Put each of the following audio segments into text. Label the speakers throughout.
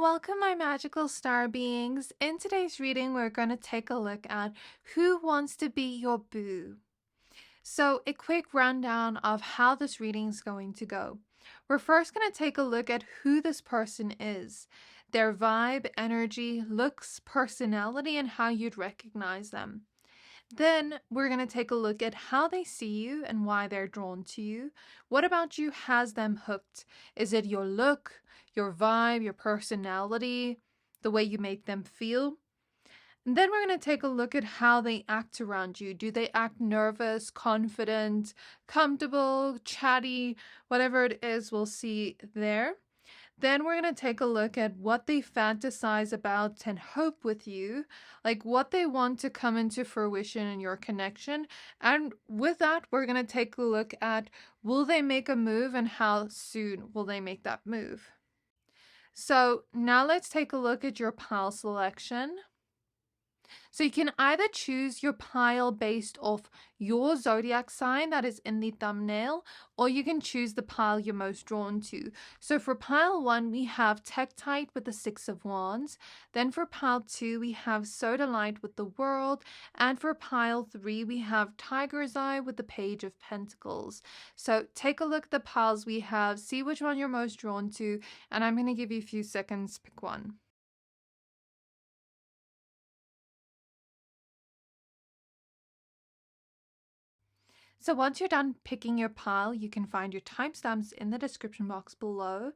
Speaker 1: Welcome, my magical star beings. In today's reading, we're going to take a look at who wants to be your boo. So, a quick rundown of how this reading is going to go. We're first going to take a look at who this person is, their vibe, energy, looks, personality, and how you'd recognize them. Then we're going to take a look at how they see you and why they're drawn to you. What about you has them hooked? Is it your look, your vibe, your personality, the way you make them feel? And then we're going to take a look at how they act around you. Do they act nervous, confident, comfortable, chatty, whatever it is, we'll see there. Then we're going to take a look at what they fantasize about and hope with you, like what they want to come into fruition in your connection. And with that, we're going to take a look at will they make a move and how soon will they make that move. So now let's take a look at your pile selection. So you can either choose your pile based off your zodiac sign that is in the thumbnail, or you can choose the pile you're most drawn to. So for pile 1, we have Tektite with the 6 of Wands. Then for pile 2, we have Sodalite with the World. And for pile 3, we have Tiger's Eye with the Page of Pentacles. So take a look at the piles we have, see which one you're most drawn to, and I'm going to give you a few seconds to pick one. So once you're done picking your pile, you can find your timestamps in the description box below.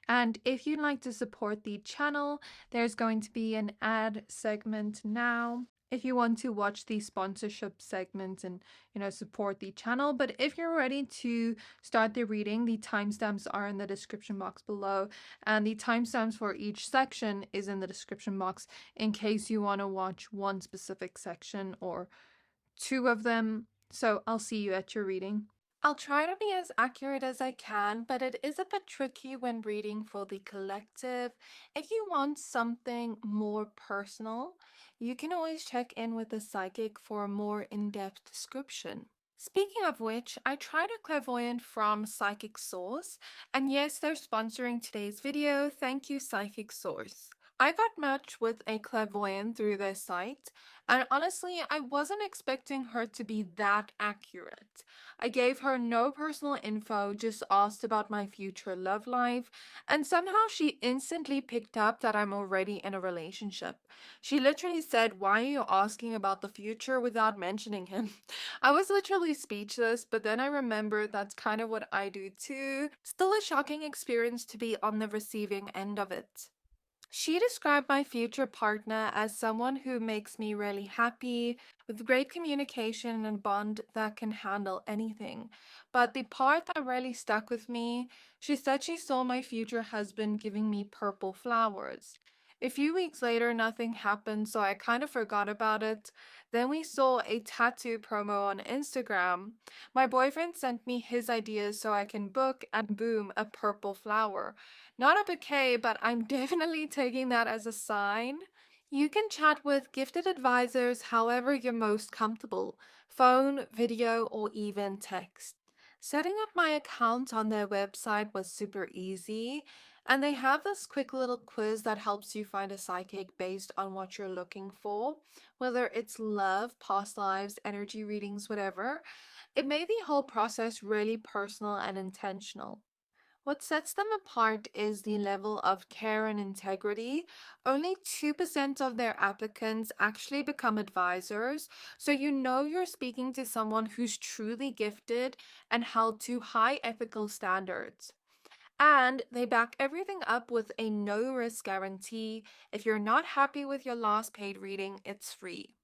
Speaker 1: And if you'd like to support the channel, there's going to be an ad segment now if you want to watch the sponsorship segment and, support the channel. But if you're ready to start the reading, the timestamps are in the description box below, and the timestamps for each section is in the description box in case you want to watch one specific section or two of them. So I'll see you at your reading. I'll try to be as accurate as I can, but it is a bit tricky when reading for the collective. If you want something more personal, you can always check in with the psychic for a more in-depth description. Speaking of which, I tried a clairvoyant from Psychic Source, and yes, they're sponsoring today's video. Thank you, Psychic Source. I got matched with a clairvoyant through their site, and honestly, I wasn't expecting her to be that accurate. I gave her no personal info, just asked about my future love life, and somehow she instantly picked up that I'm already in a relationship. She literally said, "Why are you asking about the future without mentioning him?" I was literally speechless, but then I remembered that's kind of what I do too. Still a shocking experience to be on the receiving end of it. She described my future partner as someone who makes me really happy, with great communication and bond that can handle anything. But the part that really stuck with me, she said she saw my future husband giving me purple flowers. A few weeks later, nothing happened, so I kind of forgot about it. Then we saw a tattoo promo on Instagram. My boyfriend sent me his ideas so I can book, and boom, a purple flower. Not a bouquet, but I'm definitely taking that as a sign. You can chat with gifted advisors however you're most comfortable, phone, video, or even text. Setting up my account on their website was super easy, and they have this quick little quiz that helps you find a psychic based on what you're looking for, whether it's love, past lives, energy readings, whatever. It made the whole process really personal and intentional. What sets them apart is the level of care and integrity. Only 2% of their applicants actually become advisors, so you know you're speaking to someone who's truly gifted and held to high ethical standards. And they back everything up with a no risk guarantee. If you're not happy with your last paid reading, it's free.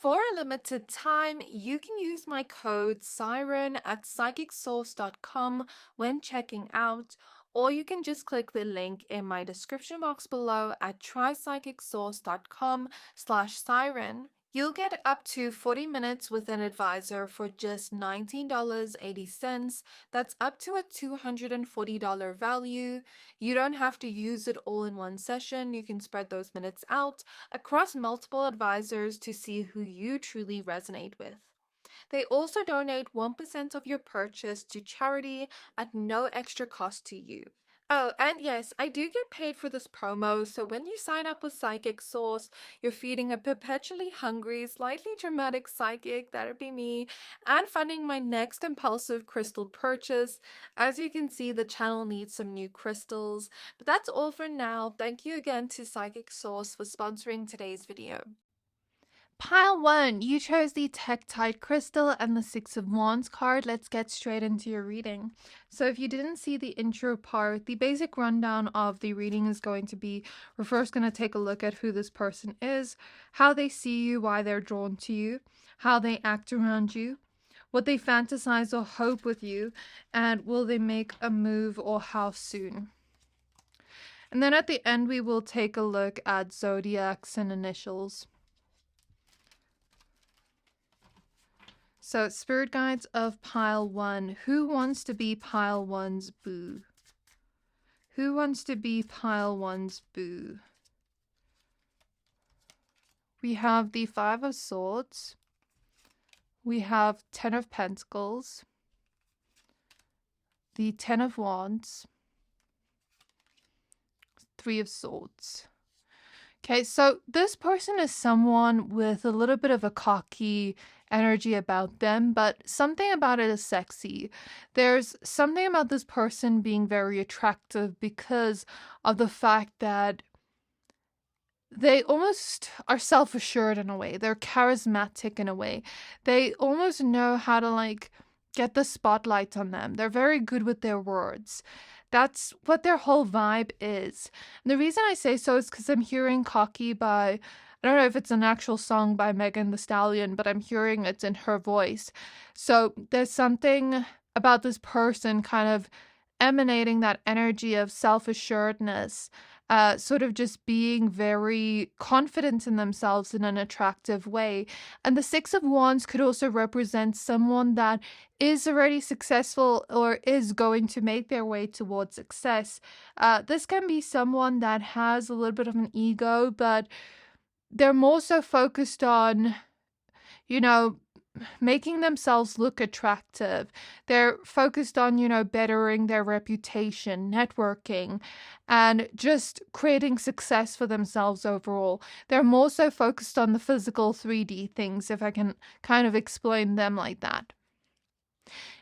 Speaker 1: For a limited time, you can use my code Siren at psychicsource.com when checking out, or you can just click the link in my description box below at trypsychicsource.com/siren. You'll get up to 40 minutes with an advisor for just $19.80. That's up to a $240 value. You don't have to use it all in one session. You can spread those minutes out across multiple advisors to see who you truly resonate with. They also donate 1% of your purchase to charity at no extra cost to you. Oh, and yes, I do get paid for this promo. So when you sign up with Psychic Source, you're feeding a perpetually hungry, slightly dramatic psychic, that'd be me, and funding my next impulsive crystal purchase. As you can see, the channel needs some new crystals. But that's all for now. Thank you again to Psychic Source for sponsoring today's video. Pile 1, you chose the Tektite crystal and the Six of Wands card. Let's get straight into your reading. So if you didn't see the intro part, the basic rundown of the reading is going to be, we're first going to take a look at who this person is, how they see you, why they're drawn to you, how they act around you, what they fantasize or hope with you, and will they make a move or how soon. And then at the end, we will take a look at zodiacs and initials. So, spirit guides of pile 1. Who wants to be pile 1's boo? Who wants to be pile 1's boo? We have the 5 of Swords. We have 10 of Pentacles. The 10 of Wands. 3 of Swords. Okay, so this person is someone with a little bit of a cocky energy about them, but something about it is sexy. There's something about this person being very attractive because of the fact that they almost are self-assured in a way. They're charismatic in a way. They almost know how to get the spotlight on them. They're very good with their words. That's what their whole vibe is. And the reason I say so is because I'm hearing Cocky by, I don't know if it's an actual song by Megan Thee Stallion, but I'm hearing it's in her voice. So there's something about this person kind of emanating that energy of self-assuredness, sort of just being very confident in themselves in an attractive way. And the 6 of Wands could also represent someone that is already successful or is going to make their way towards success. This can be someone that has a little bit of an ego, but they're more so focused on, making themselves look attractive. They're focused on, bettering their reputation, networking, and just creating success for themselves overall. They're more so focused on the physical 3D things, if I can kind of explain them like that.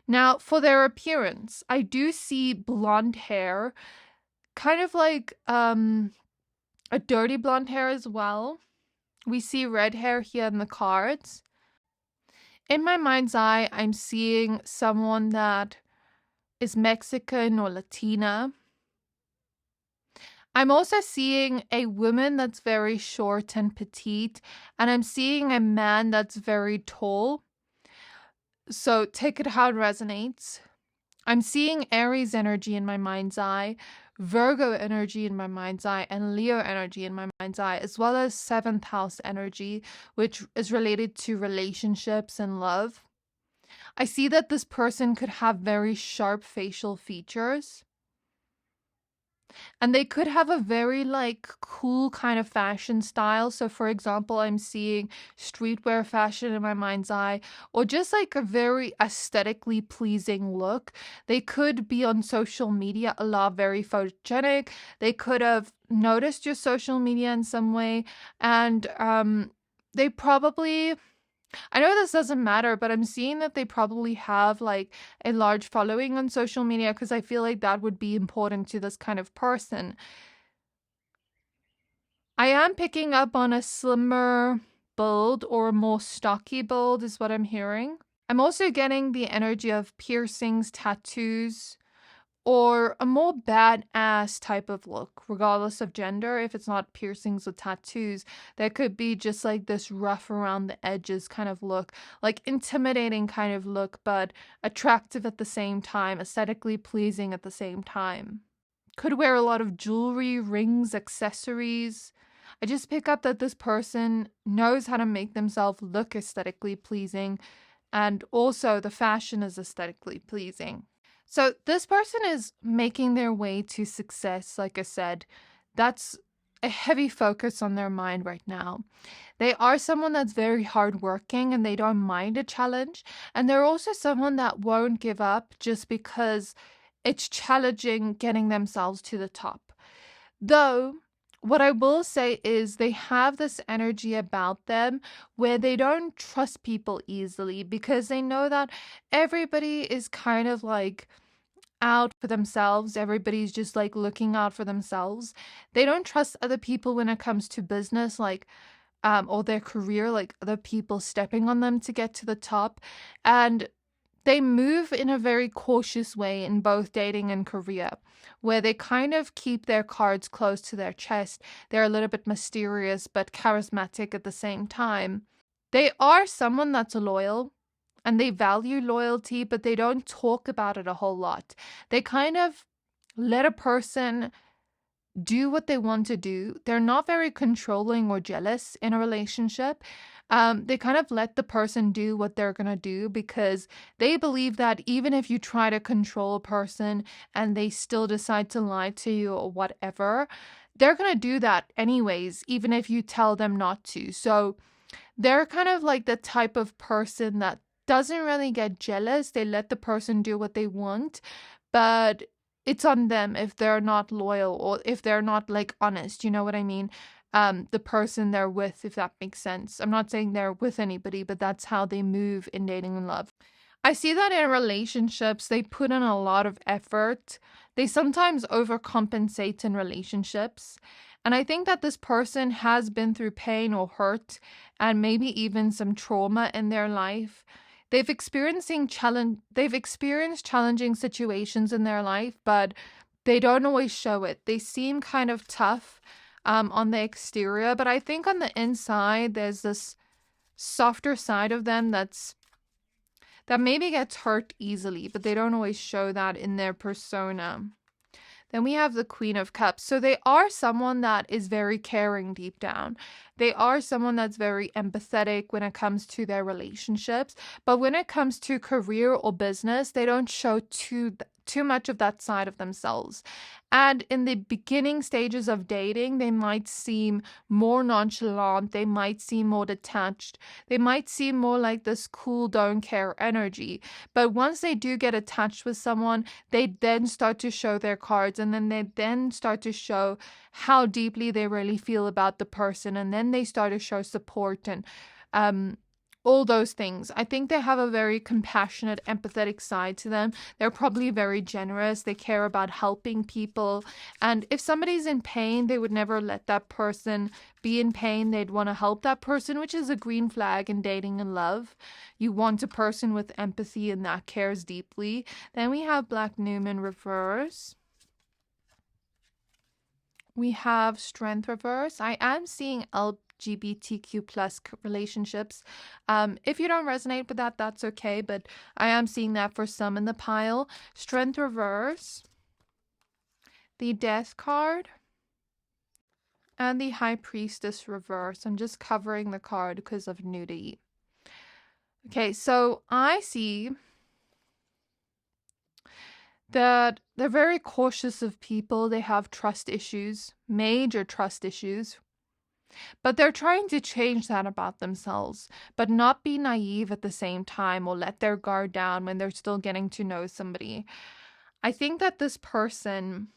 Speaker 1: Now, for their appearance, I do see blonde hair, kind of like a dirty blonde hair as well. We see red hair here in the cards. In my mind's eye, I'm seeing someone that is Mexican or Latina. I'm also seeing a woman that's very short and petite, and I'm seeing a man that's very tall. So take it how it resonates. I'm seeing Aries energy in my mind's eye, Virgo energy in my mind's eye, and Leo energy in my mind's eye, as well as 7th house energy, which is related to relationships and love. I see that this person could have very sharp facial features. And they could have a very cool kind of fashion style. So for example, I'm seeing streetwear fashion in my mind's eye, or just a very aesthetically pleasing look. They could be on social media a lot, very photogenic. They could have noticed your social media in some way, and they probably, I know this doesn't matter, but I'm seeing that they probably have a large following on social media, because I feel like that would be important to this kind of person. I am picking up on a slimmer build or a more stocky build is what I'm hearing. I'm also getting the energy of piercings, tattoos, or a more badass type of look, regardless of gender. If it's not piercings or tattoos, there could be just this rough around the edges kind of look, intimidating kind of look, but attractive at the same time, aesthetically pleasing at the same time. Could wear a lot of jewelry, rings, accessories. I just pick up that this person knows how to make themselves look aesthetically pleasing, and also the fashion is aesthetically pleasing. So this person is making their way to success, like I said. That's a heavy focus on their mind right now. They are someone that's very hardworking and they don't mind a challenge. And they're also someone that won't give up just because it's challenging getting themselves to the top. Though, what I will say is they have this energy about them where they don't trust people easily because they know that everybody is kind of like out for themselves. Everybody's just like looking out for themselves. They don't trust other people when it comes to business, like or their career, like other people stepping on them to get to the top. And they move in a very cautious way in both dating and career, where they kind of keep their cards close to their chest. They're a little bit mysterious but charismatic at the same time. They are someone that's loyal and they value loyalty, but they don't talk about it a whole lot. They kind of let a person do what they want to do. They're not very controlling or jealous in a relationship. They kind of let the person do what they're going to do because they believe that even if you try to control a person and they still decide to lie to you or whatever, they're going to do that anyways, even if you tell them not to. So they're kind of like the type of person that doesn't really get jealous. They let the person do what they want, but it's on them if they're not loyal or if they're not like honest, you know what I mean? The person they're with, if that makes sense. I'm not saying they're with anybody, but that's how they move in dating and love. I see that in relationships, they put in a lot of effort. They sometimes overcompensate in relationships. And I think that this person has been through pain or hurt and maybe even some trauma in their life. They've experienced challenging situations in their life, but they don't always show it. They seem kind of tough on the exterior, but I think on the inside there's this softer side of them that maybe gets hurt easily, but they don't always show that in their persona. Then we have the Queen of Cups. So they are someone that is very caring deep down. They are someone that's very empathetic when it comes to their relationships. But when it comes to career or business, they don't show too much of that side of themselves. And in the beginning stages of dating, they might seem more nonchalant. They might seem more detached. They might seem more like this cool, don't care energy. But once they do get attached with someone, they then start to show their cards, and then they then start to show how deeply they really feel about the person, and then they start to show support and all those things. I think they have a very compassionate, empathetic side to them. They're probably very generous. They care about helping people. And if somebody's in pain, they would never let that person be in pain. They'd want to help that person, which is a green flag in dating and love. You want a person with empathy and that cares deeply. Then we have Black Newman reverse. We have Strength reverse. I am seeing LGBTQ plus relationships. If you don't resonate with that, that's okay, but I am seeing that for some in the pile. Strength reverse, the Death card, and the High Priestess reverse. I'm just covering the card because of nudity. Okay, so I see that they're very cautious of people. They have trust issues, major trust issues. But they're trying to change that about themselves, but not be naive at the same time or let their guard down when they're still getting to know somebody. I think that this person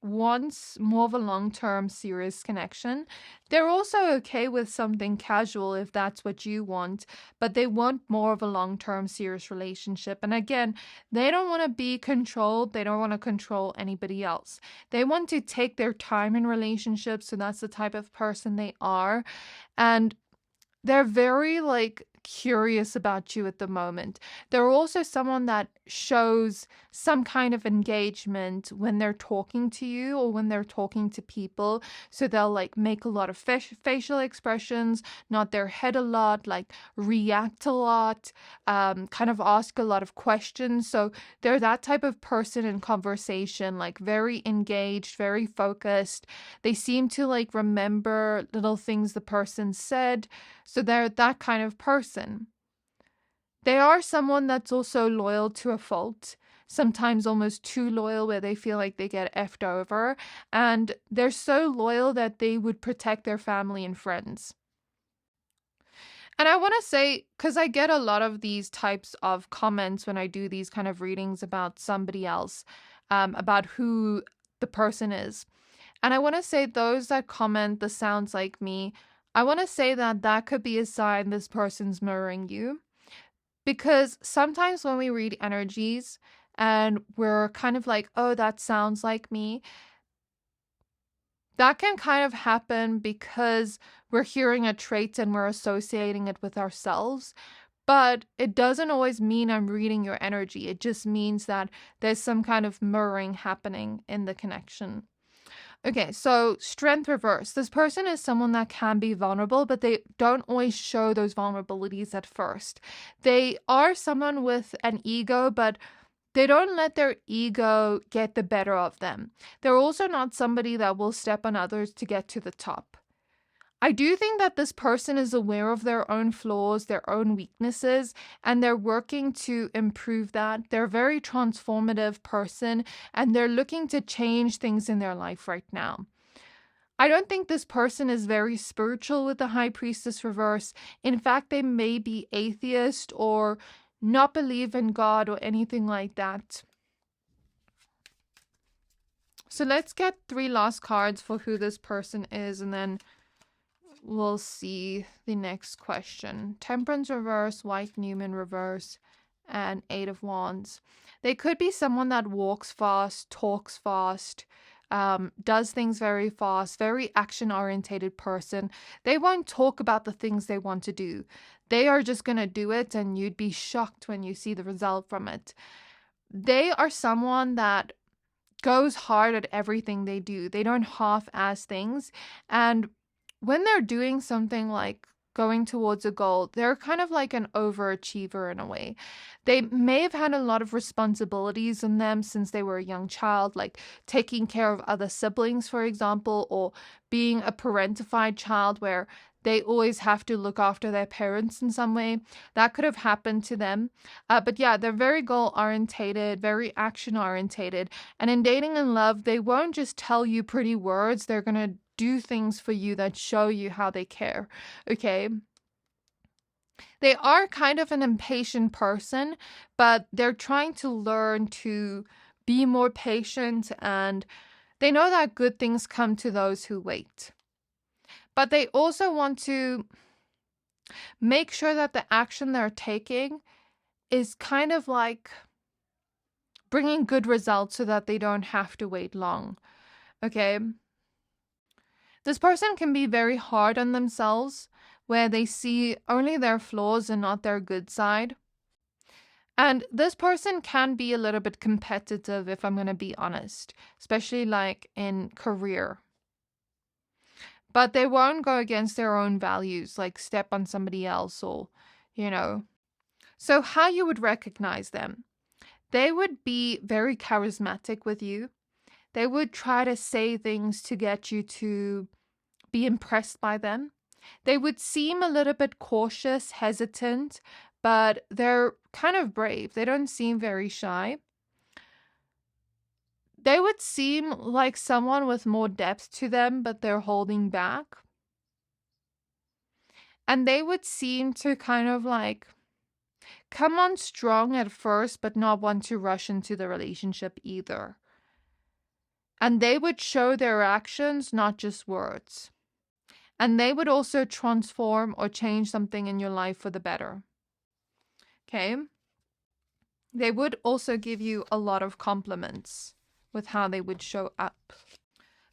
Speaker 1: wants more of a long-term serious connection. They're also okay with something casual if that's what you want, but they want more of a long-term serious relationship. And again, they don't want to be controlled. They don't want to control anybody else. They want to take their time in relationships, so that's the type of person they are. And they're very curious about you at the moment. They're also someone that shows some kind of engagement when they're talking to you or when they're talking to people. So they'll make a lot of facial expressions, nod their head a lot, react a lot, kind of ask a lot of questions. So they're that type of person in conversation, very engaged, very focused. They seem to remember little things the person said. So they're that kind of person. They are someone that's also loyal to a fault, sometimes almost too loyal where they feel like they get effed over. And they're so loyal that they would protect their family and friends. And I want to say, because I get a lot of these types of comments when I do these kind of readings about somebody else, about who the person is. And I want to say those that comment, "this sounds like me," I want to say that that could be a sign this person's mirroring you. Because sometimes when we read energies and we're kind of like, "oh, that sounds like me," that can kind of happen because we're hearing a trait and we're associating it with ourselves. But it doesn't always mean I'm reading your energy. It just means that there's some kind of mirroring happening in the connection. Okay, so strength reverse. This person is someone that can be vulnerable, but they don't always show those vulnerabilities at first. They are someone with an ego, but they don't let their ego get the better of them. They're also not somebody that will step on others to get to the top. I do think that this person is aware of their own flaws, their own weaknesses, and they're working to improve that. They're a very transformative person, and they're looking to change things in their life right now. I don't think this person is very spiritual with the High Priestess reverse. In fact, they may be atheist or not believe in God or anything like that. So let's get 3 last cards for who this person is, and then we'll see the next question. Temperance reverse, White Newman reverse, and 8 of Wands. They could be someone that walks fast, talks fast, does things very fast, very action-orientated person. They won't talk about the things they want to do. They are just going to do it, and you'd be shocked when you see the result from it. They are someone that goes hard at everything they do. They don't half-ass things, and when they're doing something like going towards a goal, they're kind of like an overachiever in a way. They may have had a lot of responsibilities on them since they were a young child, like taking care of other siblings, for example, or being a parentified child where they always have to look after their parents in some way. That could have happened to them. But yeah, they're very goal-orientated, very action-orientated. And in dating and love, they won't just tell you pretty words. They're going to do things for you that show you how they care. Okay. They are kind of an impatient person, but they're trying to learn to be more patient, and they know that good things come to those who wait. But they also want to make sure that the action they're taking is kind of like bringing good results so that they don't have to wait long. Okay. This person can be very hard on themselves, where they see only their flaws and not their good side. And this person can be a little bit competitive, if I'm going to be honest, especially like in career. But they won't go against their own values, like step on somebody else or, So how you would recognize them? They would be very charismatic with you. They would try to say things to get you to be impressed by them. They would seem a little bit cautious, hesitant, but they're kind of brave. They don't seem very shy. They would seem like someone with more depth to them, but they're holding back. And they would seem to kind of like come on strong at first, but not want to rush into the relationship either. And they would show their actions, not just words. And they would also transform or change something in your life for the better. Okay? They would also give you a lot of compliments with how they would show up.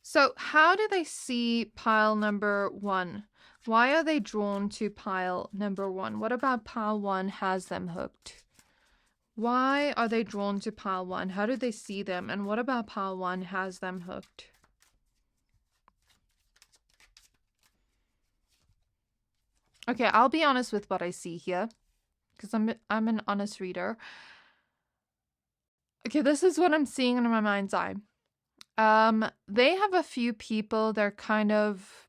Speaker 1: So how do they see pile number 1? Why are they drawn to pile number 1? What about pile 1 has them hooked? Why are they drawn to pile 1? How do they see them? And what about pile 1 has them hooked? Okay, I'll be honest with what I see here, because I'm an honest reader. Okay, this is what I'm seeing in my mind's eye. They have a few people they're kind of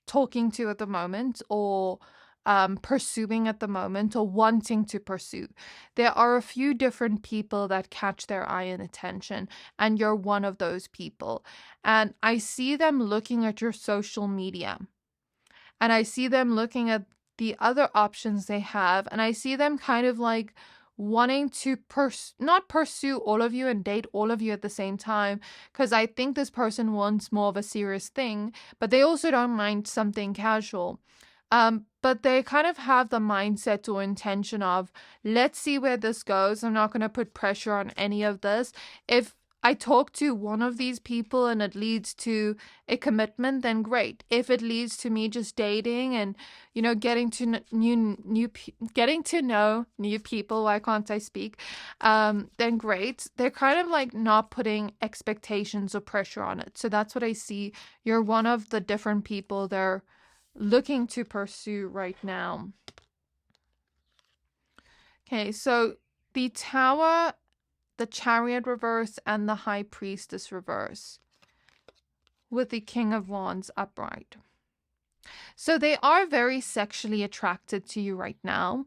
Speaker 1: talking to at the moment, or pursuing at the moment, or wanting to pursue. There are a few different people that catch their eye and attention, and you're one of those people. And I see them looking at your social media, and I see them looking at the other options they have, and I see them kind of like wanting to not pursue all of you and date all of you at the same time, because I think this person wants more of a serious thing, but they also don't mind something casual. But they kind of have the mindset or intention of, let's see where this goes. I'm not going to put pressure on any of this. If I talk to one of these people and it leads to a commitment, then great. If it leads to me just dating and, you know, getting to know new people, why can't I speak? Then great. They're kind of like not putting expectations or pressure on it. So that's what I see. You're one of the different people they're looking to pursue right now. Okay, so the Tower, the Chariot reverse, and the High Priestess reverse, with the King of Wands upright. So they are very sexually attracted to you right now.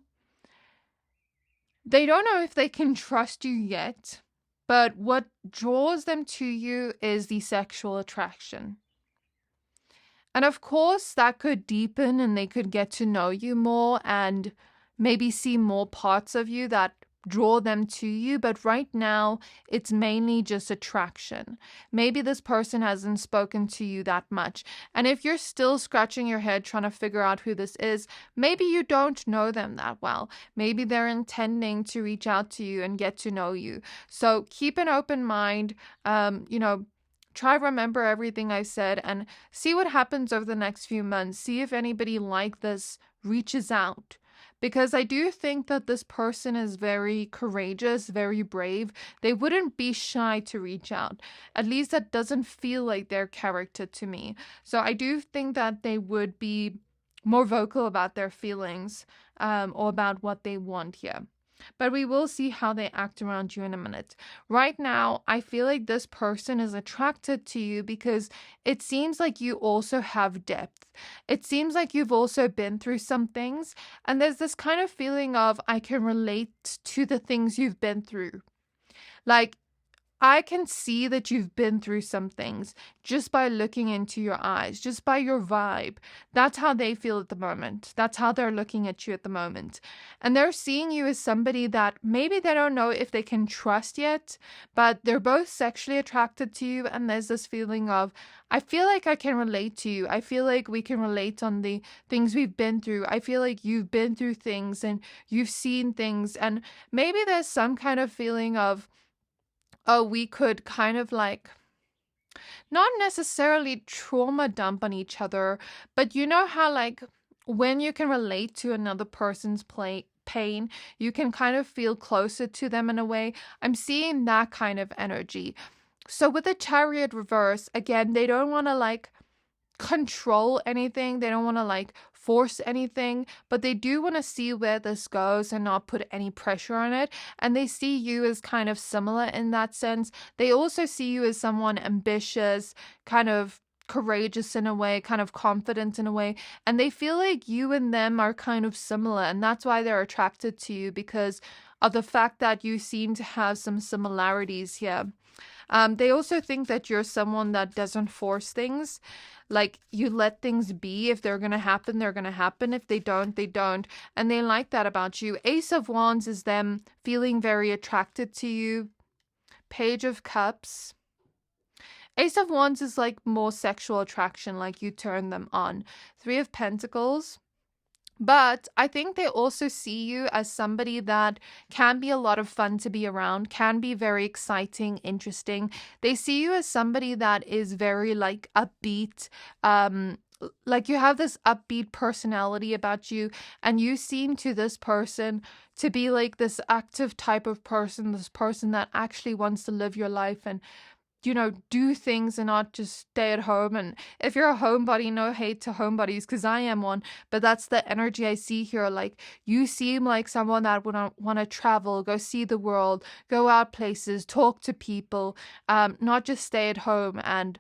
Speaker 1: They don't know if they can trust you yet, but what draws them to you is the sexual attraction. And of course, that could deepen and they could get to know you more and maybe see more parts of you that draw them to you. But right now, it's mainly just attraction. Maybe this person hasn't spoken to you that much. And if you're still scratching your head trying to figure out who this is, maybe you don't know them that well. Maybe they're intending to reach out to you and get to know you. So keep an open mind, try remember everything I said and see what happens over the next few months. See if anybody like this reaches out. Because I do think that this person is very courageous, very brave. They wouldn't be shy to reach out. At least that doesn't feel like their character to me. So I do think that they would be more vocal about their feelings or about what they want here. But we will see how they act around you in a minute. Right now, I feel like this person is attracted to you because it seems like you also have depth. It seems like you've also been through some things. And there's this kind of feeling of, I can relate to the things you've been through. Like, I can see that you've been through some things just by looking into your eyes, just by your vibe. That's how they feel at the moment. That's how they're looking at you at the moment. And they're seeing you as somebody that maybe they don't know if they can trust yet, but they're both sexually attracted to you. And there's this feeling of, I feel like I can relate to you. I feel like we can relate on the things we've been through. I feel like you've been through things and you've seen things. And maybe there's some kind of feeling of, oh, we could kind of like not necessarily trauma dump on each other, but you know how like when you can relate to another person's pain, you can kind of feel closer to them in a way. I'm seeing that kind of energy. So with the Chariot reverse, again, they don't want to like control anything. They don't want to like force anything, but they do want to see where this goes and not put any pressure on it. And they see you as kind of similar in that sense. They also see you as someone ambitious, kind of courageous in a way, kind of confident in a way. And they feel like you and them are kind of similar. And that's why they're attracted to you, because of the fact that you seem to have some similarities here. They also think that you're someone that doesn't force things. Like, you let things be. If they're going to happen, they're going to happen. If they don't, they don't. And they like that about you. Ace of Wands is them feeling very attracted to you. Page of Cups. Ace of Wands is like more sexual attraction, like you turn them on. Three of Pentacles. But I think they also see you as somebody that can be a lot of fun to be around, can be very exciting, interesting. They see you as somebody that is very like upbeat, like you have this upbeat personality about you, and you seem to this person to be like this active type of person, this person that actually wants to live your life and, you know, do things and not just stay at home. And if you're a homebody, no hate to homebodies, because I am one, but that's the energy I see here. Like, you seem like someone that would want to travel, go see the world, go out places, talk to people, not just stay at home. And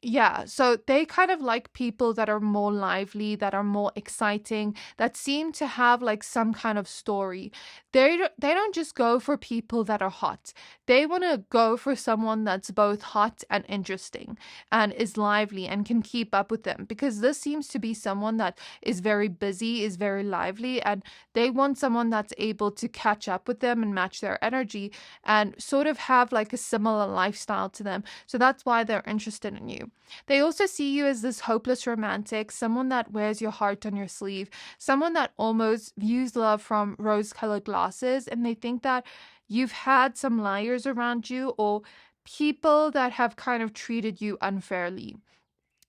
Speaker 1: Yeah, so they kind of like people that are more lively, that are more exciting, that seem to have like some kind of story. They don't just go for people that are hot. They want to go for someone that's both hot and interesting and is lively and can keep up with them, because this seems to be someone that is very busy, is very lively, and they want someone that's able to catch up with them and match their energy and sort of have like a similar lifestyle to them. So that's why they're interested in you. They also see you as this hopeless romantic, someone that wears your heart on your sleeve, someone that almost views love from rose-colored glasses, and they think that you've had some liars around you or people that have kind of treated you unfairly.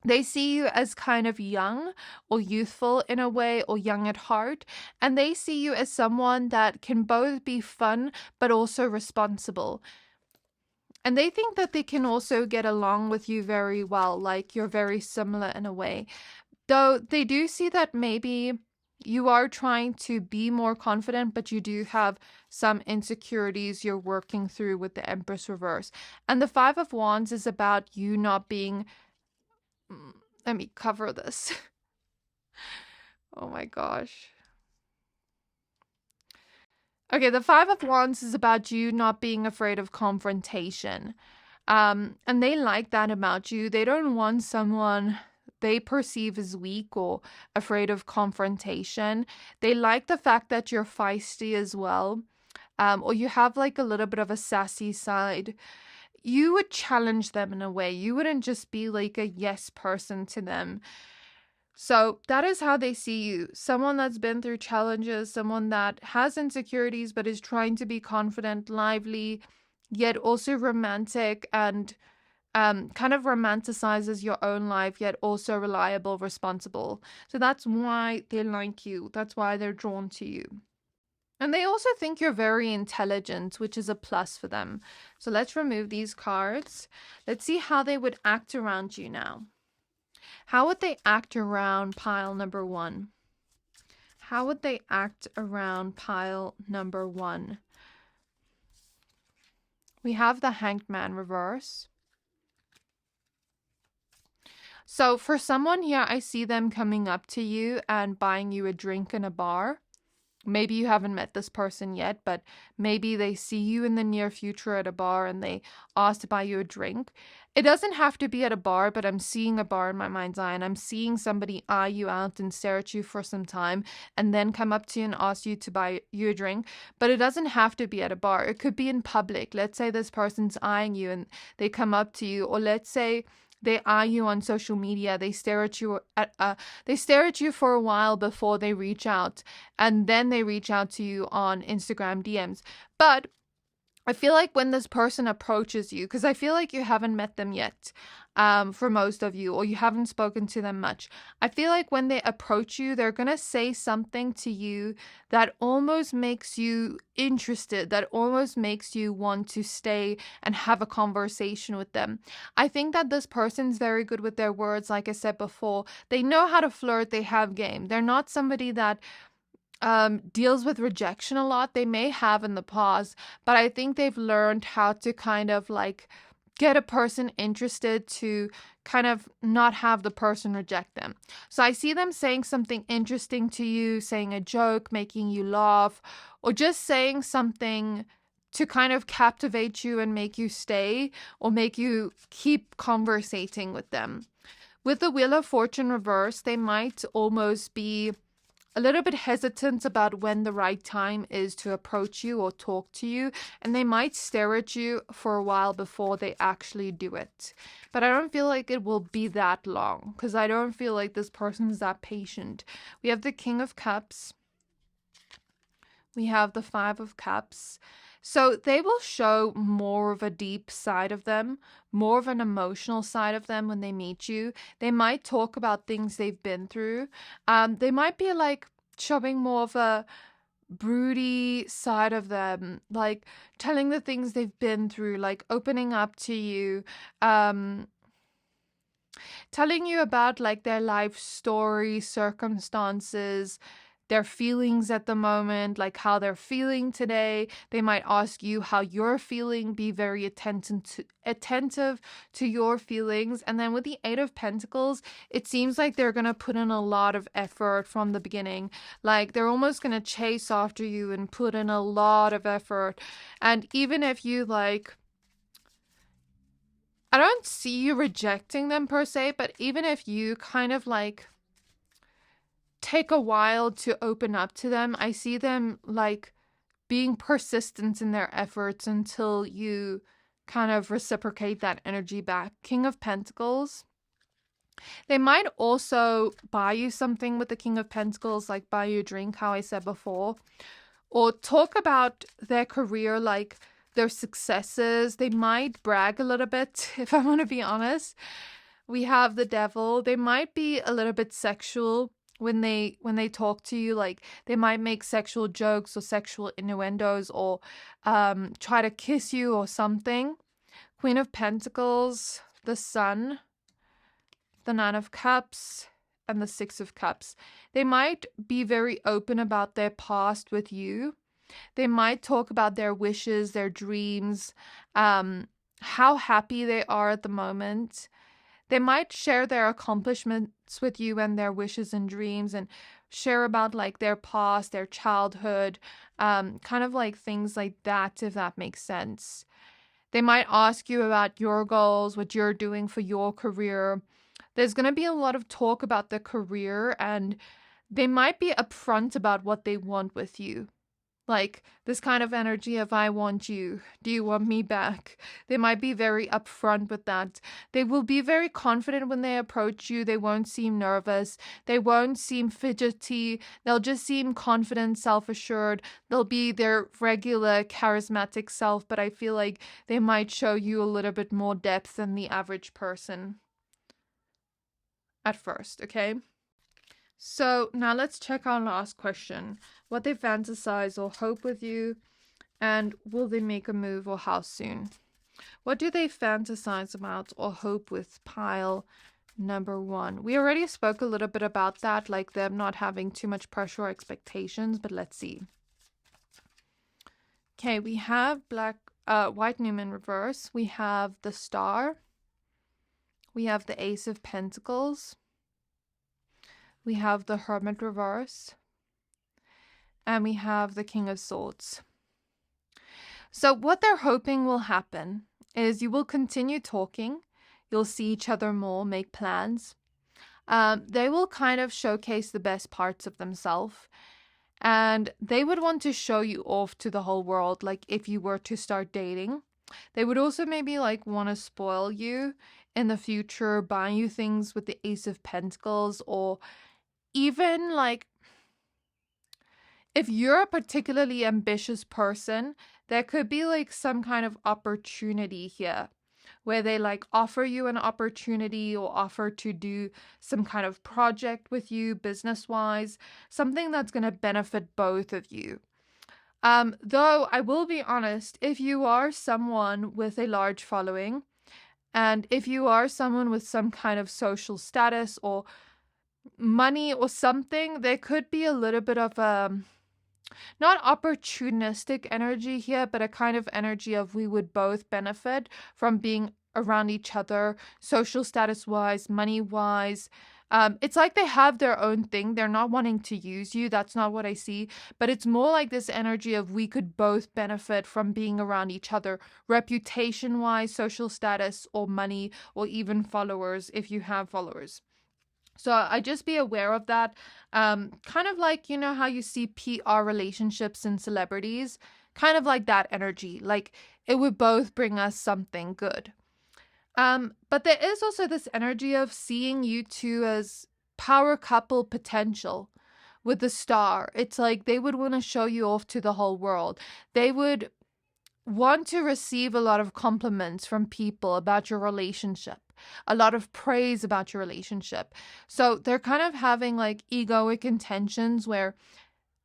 Speaker 1: They see you as kind of young or youthful in a way, or young at heart, and they see you as someone that can both be fun but also responsible. And they think that they can also get along with you very well, like you're very similar in a way. Though they do see that maybe you are trying to be more confident, but you do have some insecurities you're working through with the Empress reverse. And the Five of Wands is about you not being... Let me cover this. Oh my gosh. Okay, the Five of Wands is about you not being afraid of confrontation. And they like that about you. They don't want someone they perceive as weak or afraid of confrontation. They like the fact that you're feisty as well. Or you have like a little bit of a sassy side. You would challenge them in a way. You wouldn't just be like a yes person to them. So that is how they see you. Someone that's been through challenges, someone that has insecurities but is trying to be confident, lively, yet also romantic, and kind of romanticizes your own life, yet also reliable, responsible. So that's why they like you. That's why they're drawn to you. And they also think you're very intelligent, which is a plus for them. So let's remove these cards. Let's see how they would act around you now. How would they act around pile number one? How would they act around pile number one? We have the Hanged Man reverse. So for someone here, I see them coming up to you and buying you a drink in a bar. Maybe you haven't met this person yet, but maybe they see you in the near future at a bar and they ask to buy you a drink. It doesn't have to be at a bar, but I'm seeing a bar in my mind's eye, and I'm seeing somebody eye you out and stare at you for some time and then come up to you and ask you to buy you a drink. But it doesn't have to be at a bar. It could be in public. Let's say this person's eyeing you and they come up to you, or let's say they eye you on social media. They stare at you for a while before they reach out, and then they reach out to you on Instagram DMs. But I feel like when this person approaches you, because I feel like you haven't met them yet, for most of you, or you haven't spoken to them much. I feel like when they approach you, they're going to say something to you that almost makes you interested, that almost makes you want to stay and have a conversation with them. I think that this person's very good with their words. Like I said before, they know how to flirt. They have game. They're not somebody that deals with rejection a lot. They may have in the past, but I think they've learned how to kind of like get a person interested to kind of not have the person reject them. So I see them saying something interesting to you, saying a joke, making you laugh, or just saying something to kind of captivate you and make you stay, or make you keep conversating with them. With the Wheel of Fortune reverse, they might almost be a little bit hesitant about when the right time is to approach you or talk to you, and they might stare at you for a while before they actually do it. But I don't feel like it will be that long, because I don't feel like this person is that patient. We have the King of Cups. We have the Five of Cups. So they will show more of a deep side of them, more of an emotional side of them when they meet you. They might talk about things they've been through. They might be like showing more of a broody side of them, like telling the things they've been through, like opening up to you, telling you about like their life story, circumstances, their feelings at the moment, like how they're feeling today. They might ask you how you're feeling, be very attentive to your feelings. And then with the Eight of Pentacles, it seems like they're going to put in a lot of effort from the beginning. Like they're almost going to chase after you and put in a lot of effort. And even if you like, I don't see you rejecting them per se, but even if you kind of like take a while to open up to them, I see them like being persistent in their efforts until you kind of reciprocate that energy back. King of Pentacles. They might also buy you something with the King of Pentacles, like buy you a drink, how I said before, or talk about their career, like their successes. They might brag a little bit, if I want to be honest. We have the Devil. They might be a little bit sexual when they talk to you. Like they might make sexual jokes or sexual innuendos, or try to kiss you or something. Queen of Pentacles, the Sun, the Nine of Cups, and the Six of Cups. They might be very open about their past with you. They might talk about their wishes, their dreams, how happy they are at the moment. They might share their accomplishments with you and their wishes and dreams, and share about like their past, their childhood, kind of like things like that, if that makes sense. They might ask you about your goals, what you're doing for your career. There's going to be a lot of talk about their career, and they might be upfront about what they want with you. Like this kind of energy of I want you, do you want me back? They might be very upfront with that. They will be very confident when they approach you. They won't seem nervous. They won't seem fidgety. They'll just seem confident, self-assured. They'll be their regular charismatic self, but I feel like they might show you a little bit more depth than the average person at first, okay? So now let's check our last question. What they fantasize or hope with you, and will they make a move, or how soon? What do they fantasize about or hope with pile number 1? We already spoke a little bit about that, like them not having too much pressure or expectations, but let's see. Okay, we have White Newman reverse. We have the Star. We have the Ace of Pentacles. We have the Hermit reverse. And we have the King of Swords. So what they're hoping will happen is you will continue talking. You'll see each other more, make plans. They will kind of showcase the best parts of themselves. And they would want to show you off to the whole world, like if you were to start dating. They would also maybe like want to spoil you in the future, buy you things with the Ace of Pentacles, or even like if you're a particularly ambitious person, there could be like some kind of opportunity here where they like offer you an opportunity or offer to do some kind of project with you business-wise, something that's going to benefit both of you. Though I will be honest, if you are someone with a large following, and if you are someone with some kind of social status or money or something, there could be a little bit of not opportunistic energy here, but a kind of energy of we would both benefit from being around each other, social status wise, money wise. It's like they have their own thing. They're not wanting to use you. That's not what I see. But it's more like this energy of we could both benefit from being around each other, reputation wise, social status, or money, or even followers if you have followers. So I just be aware of that. Kind of like, you know how you see PR relationships in celebrities? Kind of like that energy. Like it would both bring us something good. But there is also this energy of seeing you two as power couple potential with the Star. It's like they would want to show you off to the whole world. They would want to receive a lot of compliments from people about your relationship, a lot of praise about your relationship. So they're kind of having like egoic intentions where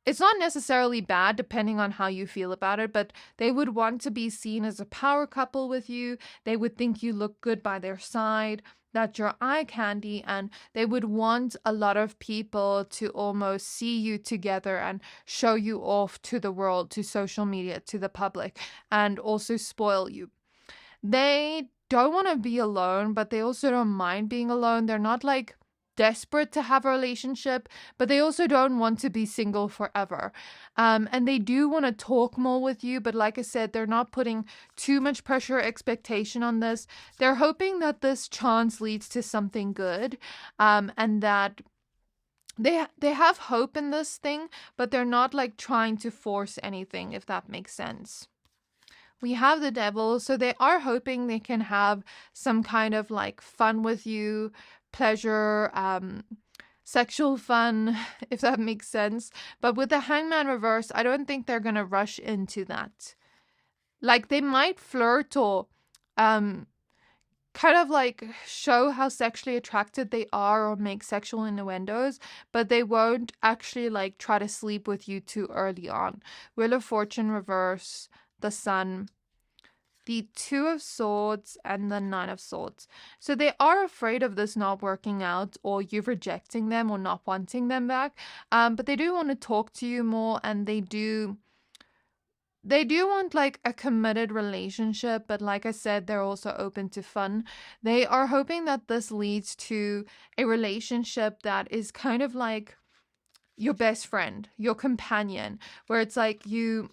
Speaker 1: it's not necessarily bad depending on how you feel about it, but they would want to be seen as a power couple with you. They would think you look good by their side. that you're eye candy, and they would want a lot of people to almost see you together and show you off to the world, to social media, to the public, and also spoil you. They don't want to be alone, but they also don't mind being alone. They're not like desperate to have a relationship, but they also don't want to be single forever. And they do want to talk more with you, but like I said, they're not putting too much pressure or expectation on this. They're hoping that this chance leads to something good, and that they have hope in this thing, but they're not like trying to force anything, if that makes sense. We have the devil, so they are hoping they can have some kind of like fun with you, pleasure, sexual fun, if that makes sense. But with the hangman reverse, I don't think they're gonna rush into that. Like they might flirt or kind of like show how sexually attracted they are or make sexual innuendos, but they won't actually like try to sleep with you too early on. Wheel of Fortune reverse, the Sun, the Two of Swords, and the Nine of Swords. So they are afraid of this not working out, or you rejecting them or not wanting them back. But they do want to talk to you more, and they do want like a committed relationship, but like I said, they're also open to fun. They are hoping that this leads to a relationship that is kind of like your best friend, your companion, where it's like you're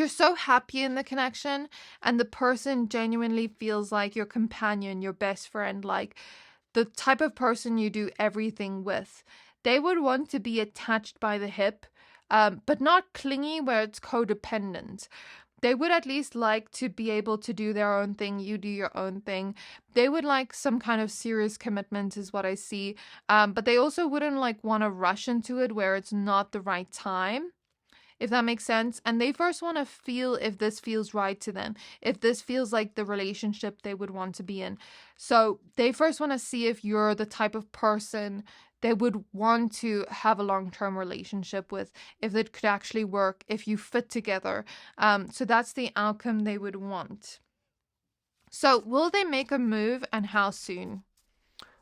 Speaker 1: so happy in the connection, and the person genuinely feels like your companion, your best friend, like the type of person you do everything with. They would want to be attached by the hip, but not clingy where it's codependent. They would at least like to be able to do their own thing, you do your own thing. They would like some kind of serious commitment is what I see. But they also wouldn't like want to rush into it where it's not the right time, if that makes sense. And they first want to feel if this feels right to them, if this feels like the relationship they would want to be in. So they first want to see if you're the type of person they would want to have a long-term relationship with, if it could actually work, if you fit together. So that's the outcome they would want. So will they make a move, and how soon?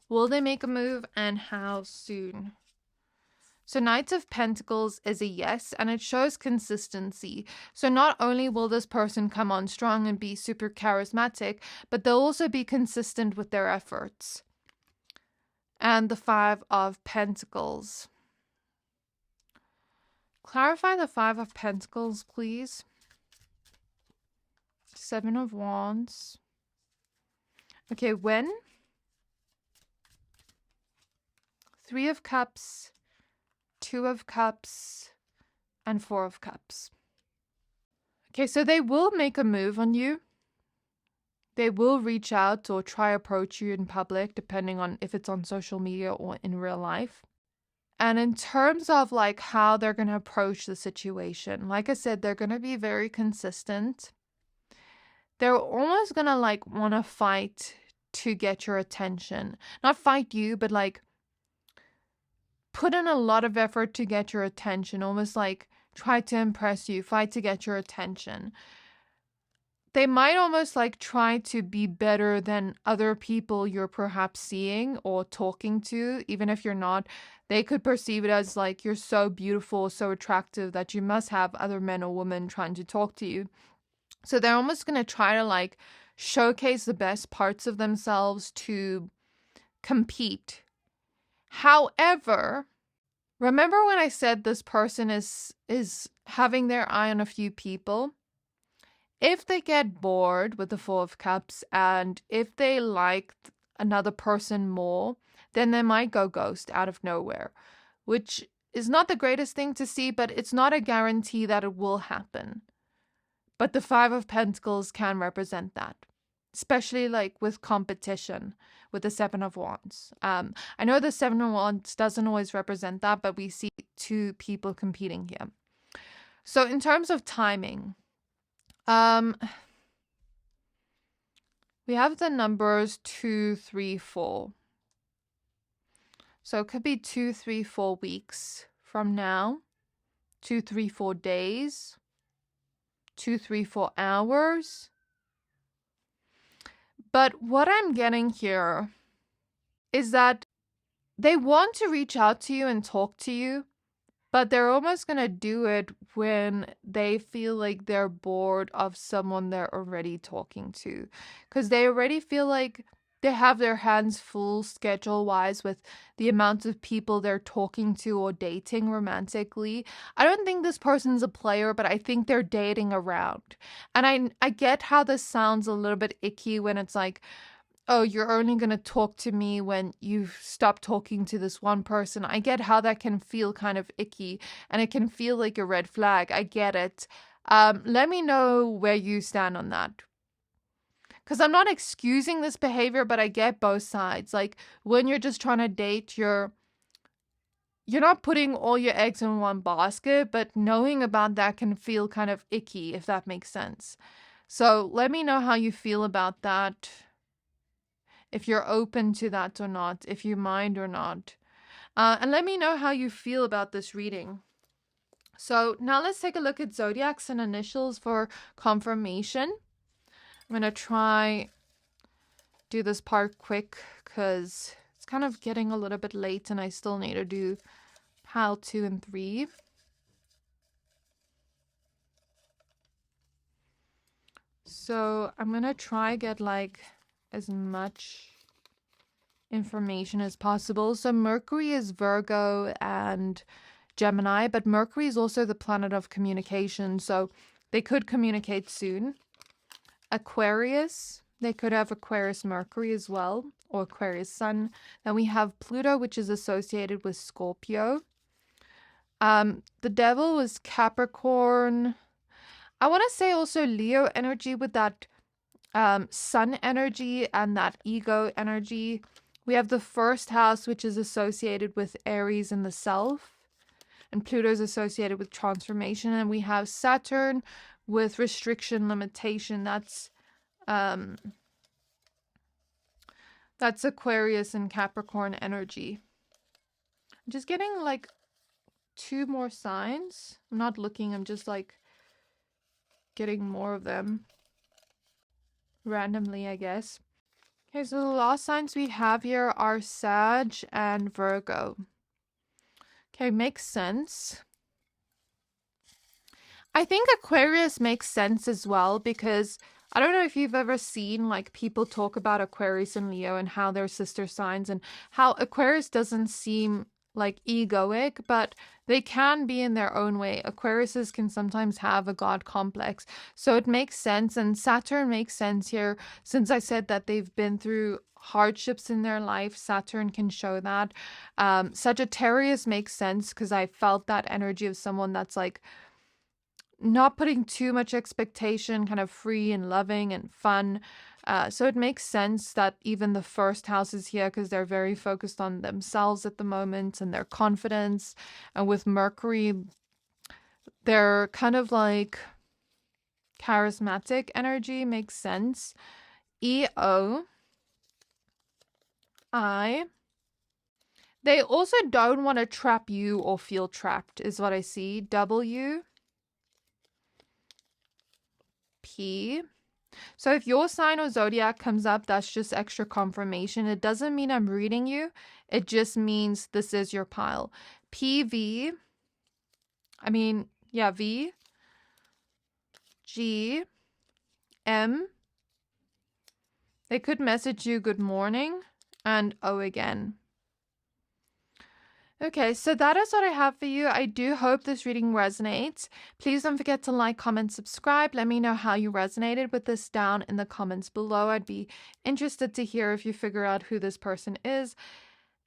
Speaker 1: Will they make a move, and how soon? So Knight of Pentacles is a yes, and it shows consistency. So not only will this person come on strong and be super charismatic, but they'll also be consistent with their efforts. And the Five of Pentacles. Clarify the Five of Pentacles, please. Seven of Wands. Okay, when? Three of Cups, Two of Cups, and Four of Cups. Okay, so they will make a move on you. They will reach out or try approach you in public, depending on if it's on social media or in real life. And in terms of like how they're going to approach the situation, like I said, they're going to be very consistent. They're almost going to like want to fight to get your attention. Not fight you, but like put in a lot of effort to get your attention, almost like try to impress you, fight to get your attention. They might almost like try to be better than other people you're perhaps seeing or talking to, even if you're not. They could perceive it as like you're so beautiful, so attractive that you must have other men or women trying to talk to you. So they're almost going to try to like showcase the best parts of themselves to compete. However, remember when I said this person is having their eye on a few people? If they get bored with the Four of Cups, and if they like another person more, then they might go ghost out of nowhere, which is not the greatest thing to see, but it's not a guarantee that it will happen. But the Five of Pentacles can represent that, especially like with competition with the Seven of Wands. I know the Seven of Wands doesn't always represent that, but we see two people competing here. So in terms of timing, we have the numbers 2, 3, 4. So it could be 2, 3, 4 weeks from now, 2, 3, 4 days, 2, 3, 4 hours. But what I'm getting here is that they want to reach out to you and talk to you, but they're almost going to do it when they feel like they're bored of someone they're already talking to. Because they already feel like they have their hands full schedule-wise with the amount of people they're talking to or dating romantically. I don't think this person's a player, but I think they're dating around. And I get how this sounds a little bit icky when it's like, oh, you're only going to talk to me when you've stopped talking to this one person. I get how that can feel kind of icky and it can feel like a red flag. I get it. Let me know where you stand on that. Because I'm not excusing this behavior, but I get both sides. Like when you're just trying to date, you're not putting all your eggs in one basket, but knowing about that can feel kind of icky, if that makes sense. So let me know how you feel about that. If you're open to that or not, if you mind or not. And let me know how you feel about this reading. So now let's take a look at zodiacs and initials for confirmation. I'm going to try do this part quick because it's kind of getting a little bit late and I still need to do pile 2 and 3. So I'm going to try get like as much information as possible. So Mercury is Virgo and Gemini, but Mercury is also the planet of communication, so they could communicate soon. Aquarius, they could have Aquarius Mercury as well, or Aquarius Sun. Then we have Pluto, which is associated with Scorpio. The devil was Capricorn. I want to say also Leo energy with that sun energy and that ego energy. We have the first house, which is associated with Aries and the self. And Pluto is associated with transformation. And we have Saturn with restriction, limitation. That's Aquarius and Capricorn energy. I'm just getting like 2 more signs. I'm not looking. I'm just like getting more of them randomly, I guess. Okay, so the last signs we have here are Sag and Virgo. Okay, makes sense. I think Aquarius makes sense as well because I don't know if you've ever seen like people talk about Aquarius and Leo and how they're sister signs and how Aquarius doesn't seem like egoic, but they can be in their own way. Aquariuses can sometimes have a god complex. So it makes sense. And Saturn makes sense here. Since I said that they've been through hardships in their life, Saturn can show that. Sagittarius makes sense because I felt that energy of someone that's like not putting too much expectation, kind of free and loving and fun. So it makes sense that even the first house is here because they're very focused on themselves at the moment and their confidence. And with Mercury, they're kind of like charismatic energy, makes sense. EO, I. They also don't want to trap you or feel trapped, is what I see. W. P. So if your sign or zodiac comes up, that's just extra confirmation. It doesn't mean I'm reading you. It just means this is your pile. PV. V. G. M. They could message you good morning. And O again. Okay, so that is what I have for you. I do hope this reading resonates. Please don't forget to like, comment, subscribe. Let me know how you resonated with this down in the comments below. I'd be interested to hear if you figure out who this person is.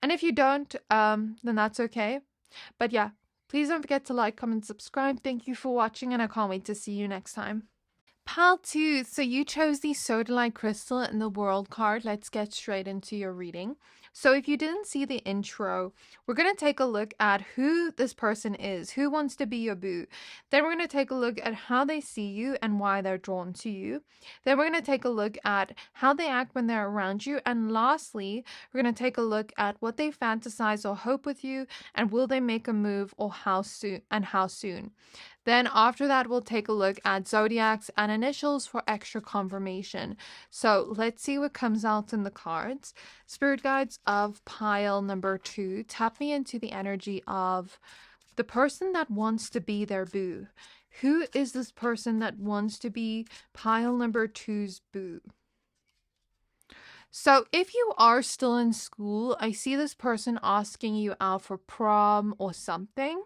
Speaker 1: And if you don't, then that's okay. But yeah, please don't forget to like, comment, subscribe. Thank you for watching, and I can't wait to see you next time. Pile 2, so you chose the Sodalite crystal in the world card. Let's get straight into your reading. So if you didn't see the intro, we're going to take a look at who this person is, who wants to be your boo. Then we're going to take a look at how they see you and why they're drawn to you. Then we're going to take a look at how they act when they're around you. And lastly, we're going to take a look at what they fantasize or hope with you, and will they make a move, or how soon. Then after that, we'll take a look at zodiacs and initials for extra confirmation. So let's see what comes out in the cards. Spirit guides of pile number 2, tap me into the energy of the person that wants to be their boo. Who is this person that wants to be pile number 2's boo? So if you are still in school, I see this person asking you out for prom or something.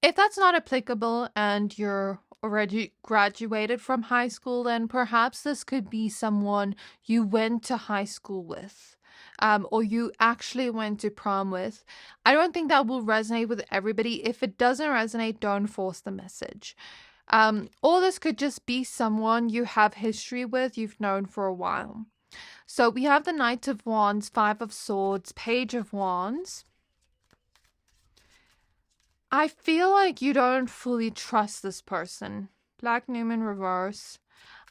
Speaker 1: If that's not applicable and you're already graduated from high school, then perhaps this could be someone you went to high school with, or you actually went to prom with. I don't think that will resonate with everybody. If it doesn't resonate, don't force the message. Or this could just be someone you have history with, you've known for a while. So we have the Knight of Wands, 5 of Swords, Page of Wands. I feel like you don't fully trust this person. Black Newman reverse.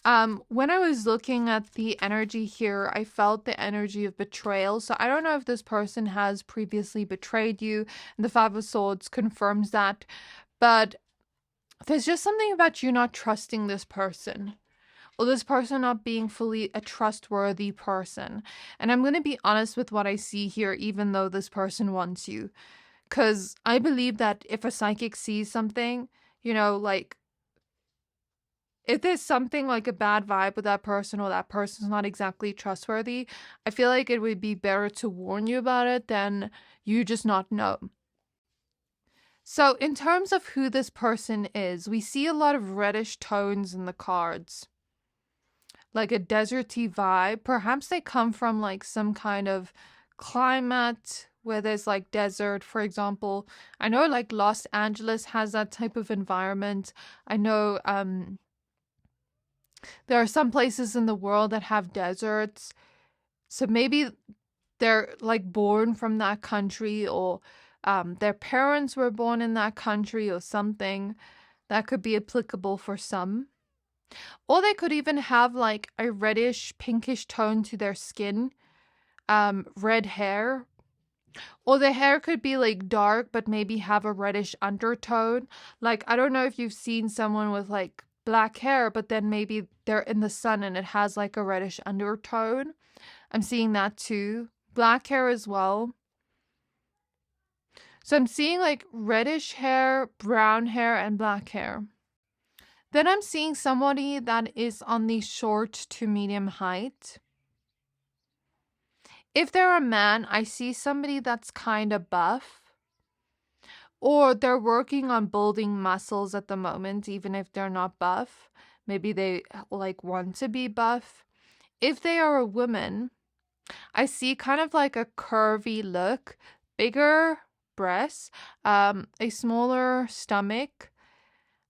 Speaker 1: When I was looking at the energy here, I felt the energy of betrayal. So I don't know if this person has previously betrayed you. And the 5 of Swords confirms that. But there's just something about you not trusting this person. Or this person not being fully a trustworthy person. And I'm going to be honest with what I see here, even though this person wants you. Because I believe that if a psychic sees something, you know, like, if there's something like a bad vibe with that person or that person's not exactly trustworthy, I feel like it would be better to warn you about it than you just not know. So in terms of who this person is, we see a lot of reddish tones in the cards. Like a deserty vibe. Perhaps they come from like some kind of climate where there's like desert, for example. I know like Los Angeles has that type of environment. I know there are some places in the world that have deserts. So maybe they're like born from that country, or their parents were born in that country or something. That could be applicable for some. Or they could even have like a reddish pinkish tone to their skin. Red hair. Or the hair could be like dark but maybe have a reddish undertone. Like, I don't know if you've seen someone with like black hair, but then maybe they're in the sun and it has like a reddish undertone. I'm seeing that too. Black hair as well. So I'm seeing like reddish hair, brown hair, and black hair. Then I'm seeing somebody that is on the short to medium height. If they're a man, I see somebody that's kind of buff. Or they're working on building muscles at the moment, even if they're not buff. Maybe they like want to be buff. If they are a woman, I see kind of like a curvy look, bigger breasts, a smaller stomach.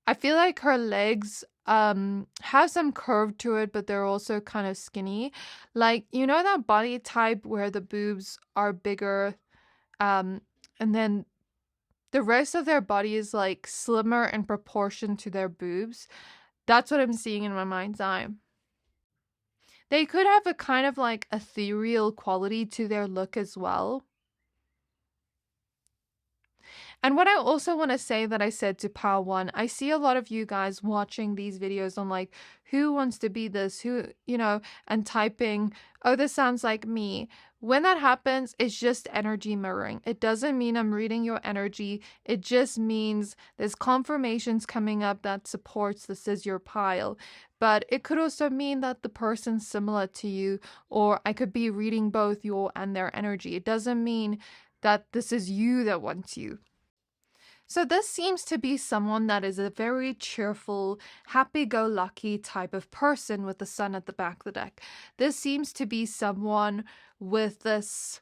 Speaker 1: I feel like her legs have some curve to it, but they're also kind of skinny. Like, you know that body type where the boobs are bigger, and then the rest of their body is like slimmer in proportion to their boobs. That's what I'm seeing in my mind's eye. They could have a kind of like ethereal quality to their look as well. And what I also want to say that I said to Pile 1, I see a lot of you guys watching these videos on like, who wants to be this, who, you know, and typing, oh, this sounds like me. When that happens, it's just energy mirroring. It doesn't mean I'm reading your energy. It just means there's confirmations coming up that supports this is your pile. But it could also mean that the person's similar to you, or I could be reading both your and their energy. It doesn't mean that this is you that wants you. So this seems to be someone that is a very cheerful, happy-go-lucky type of person with the sun at the back of the deck. This seems to be someone with this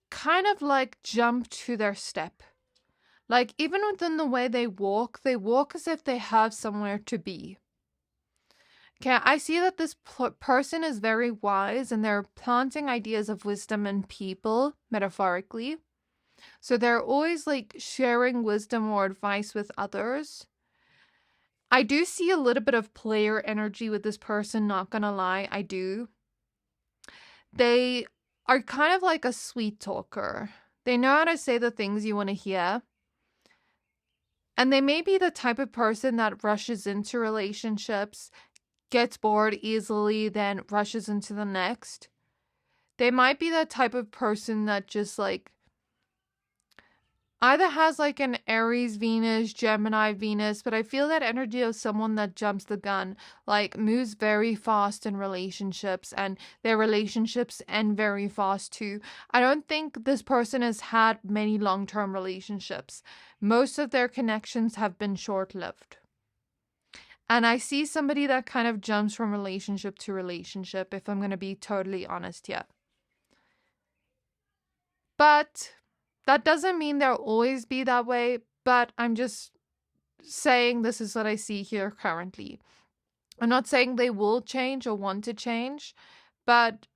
Speaker 1: kind of like jump to their step. Like even within the way they walk as if they have somewhere to be. Okay, I see that this person is very wise and they're planting ideas of wisdom in people, metaphorically. So they're always like sharing wisdom or advice with others. I do see a little bit of player energy with this person, not gonna lie, I do. They are kind of like a sweet talker. They know how to say the things you want to hear. And they may be the type of person that rushes into relationships, gets bored easily, then rushes into the next. They might be the type of person that just like either has like an Aries Venus, Gemini Venus, but I feel that energy of someone that jumps the gun, like moves very fast in relationships, and their relationships end very fast too. I don't think this person has had many long-term relationships. Most of their connections have been short-lived. And I see somebody that kind of jumps from relationship to relationship, if I'm going to be totally honest here. But that doesn't mean they'll always be that way, but I'm just saying this is what I see here currently. I'm not saying they will change or want to change, but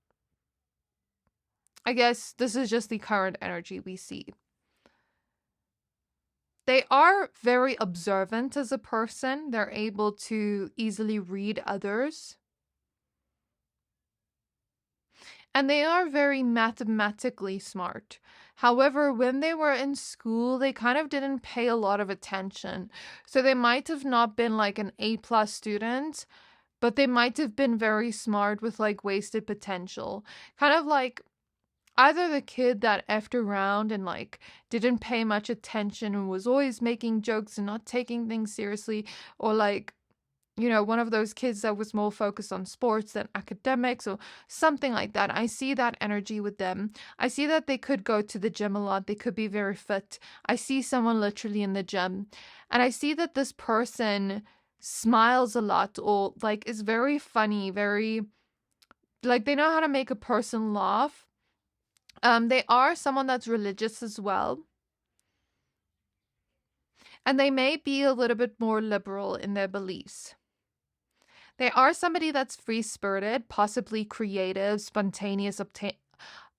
Speaker 1: I guess this is just the current energy we see. They are very observant as a person. They're able to easily read others. And they are very mathematically smart. However, when they were in school, they kind of didn't pay a lot of attention. So they might have not been like an A+ student, but they might have been very smart with like wasted potential. Kind of like either the kid that effed around and like didn't pay much attention and was always making jokes and not taking things seriously, or like, you know, one of those kids that was more focused on sports than academics or something like that. I see that energy with them. I see that they could go to the gym a lot. They could be very fit. I see someone literally in the gym. And I see that this person smiles a lot, or like is very funny, very, like they know how to make a person laugh. They are someone that's religious as well. And they may be a little bit more liberal in their beliefs. They are somebody that's free-spirited, possibly creative, spontaneous,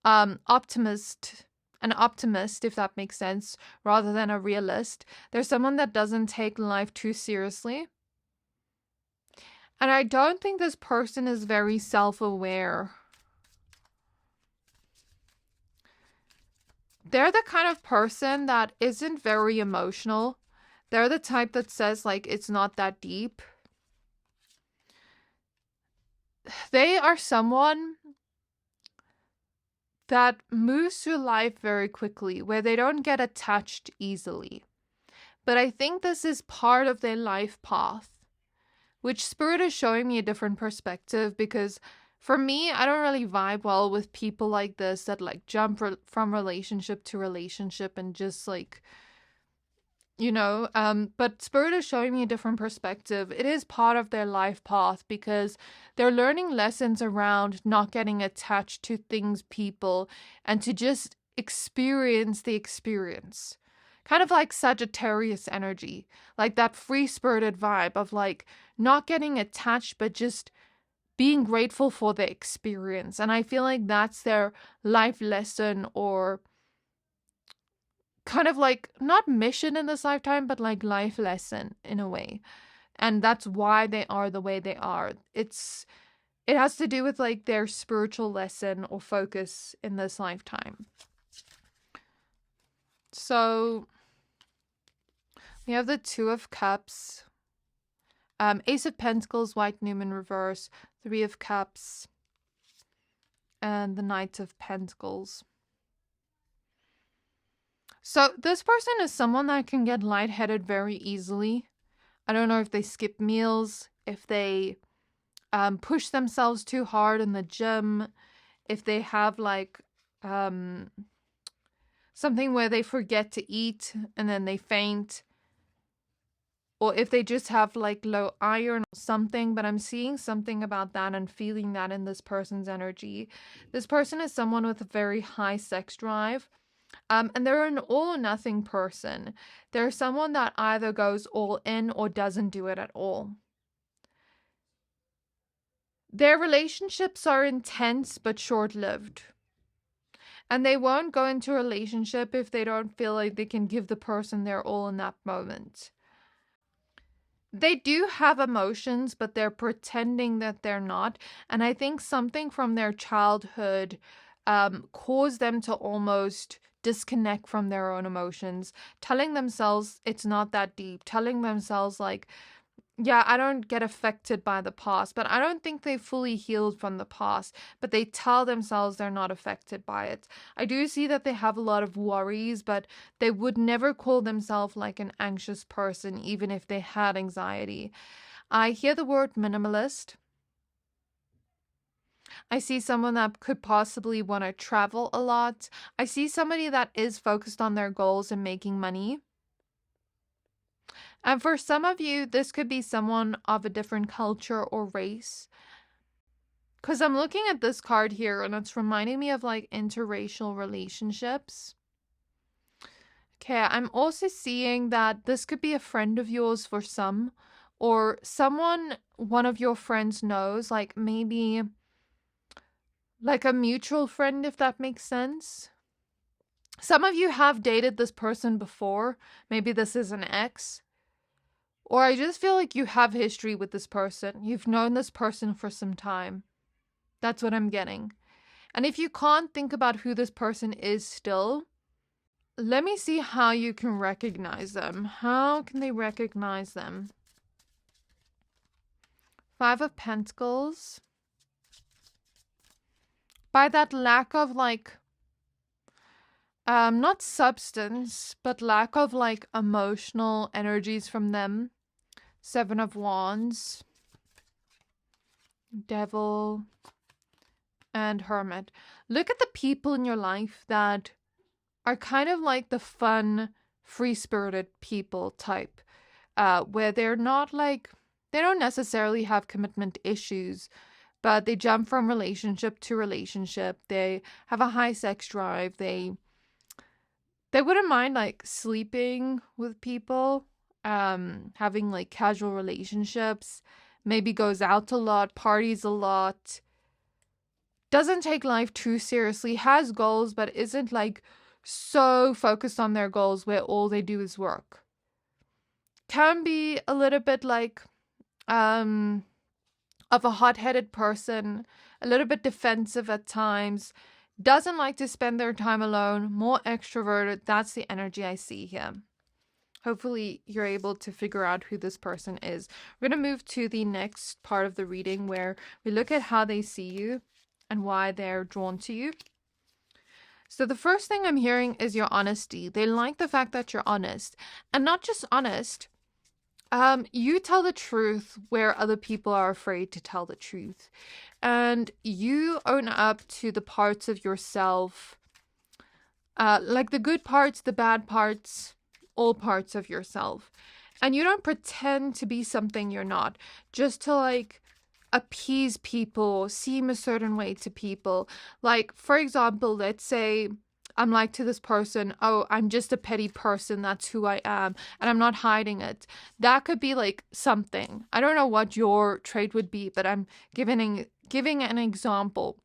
Speaker 1: optimist, an optimist, if that makes sense, rather than a realist. They're someone that doesn't take life too seriously. And I don't think this person is very self-aware. They're the kind of person that isn't very emotional. They're the type that says, like, it's not that deep. They are someone that moves through life very quickly, where they don't get attached easily. But I think this is part of their life path, which Spirit is showing me a different perspective, because for me, I don't really vibe well with people like this that like jump from relationship to relationship and just like, you know, but Spirit is showing me a different perspective. It is part of their life path, because they're learning lessons around not getting attached to things, people, and to just experience the experience. Kind of like Sagittarius energy, like that free-spirited vibe of like not getting attached, but just being grateful for the experience. And I feel like that's their life lesson, or kind of like not mission in this lifetime, but like life lesson in a way. And that's why they are the way they are. It has to do with like their spiritual lesson or focus in this lifetime. So we have the Two of Cups, Ace of Pentacles, White Newman reverse, Three of Cups, and the Knight of Pentacles. So this person is someone that can get lightheaded very easily. I don't know if they skip meals, if they push themselves too hard in the gym, if they have like something where they forget to eat and then they faint, or if they just have like low iron or something. But I'm seeing something about that and feeling that in this person's energy. This person is someone with a very high sex drive. And they're an all or nothing person. They're someone that either goes all in or doesn't do it at all. Their relationships are intense but short-lived. And they won't go into a relationship if they don't feel like they can give the person their all in that moment. They do have emotions, but they're pretending that they're not. And I think something from their childhood caused them to almost disconnect from their own emotions, telling themselves it's not that deep, telling themselves like, yeah, I don't get affected by the past, but I don't think they fully healed from the past, but they tell themselves they're not affected by it. I do see that they have a lot of worries, but they would never call themselves like an anxious person, even if they had anxiety. I hear the word minimalist. I see someone that could possibly want to travel a lot. I see somebody that is focused on their goals and making money. And for some of you, this could be someone of a different culture or race. Because I'm looking at this card here and it's reminding me of like interracial relationships. Okay, I'm also seeing that this could be a friend of yours for some, or someone one of your friends knows, like maybe like a mutual friend, if that makes sense. Some of you have dated this person before. Maybe this is an ex. Or I just feel like you have history with this person. You've known this person for some time. That's what I'm getting. And if you can't think about who this person is still, let me see how you can recognize them. How can they recognize them? 5 of Pentacles. By that lack of like, not substance, but lack of like emotional energies from them. 7 of Wands, Devil, and Hermit. Look at the people in your life that are kind of like the fun, free-spirited people type, where they're not like, they don't necessarily have commitment issues, but they jump from relationship to relationship. They have a high sex drive. They wouldn't mind like sleeping with people. Having like casual relationships, maybe goes out a lot, parties a lot, doesn't take life too seriously, has goals, but isn't like so focused on their goals where all they do is work. Can be a little bit like, of a hot-headed person, a little bit defensive at times, doesn't like to spend their time alone, more extroverted. That's the energy I see here. Hopefully you're able to figure out who this person is. We're going to move to the next part of the reading where we look at how they see you and why they're drawn to you. So the first thing I'm hearing is your honesty. They like the fact that you're honest. And not just honest. You tell the truth where other people are afraid to tell the truth. And you own up to the parts of yourself. Like the good parts, the bad parts, all parts of yourself. And you don't pretend to be something you're not, just to like appease people, seem a certain way to people. Like, for example, let's say I'm like to this person, oh, I'm just a petty person, that's who I am, and I'm not hiding it. That could be like something. I don't know what your trait would be, but I'm giving an example.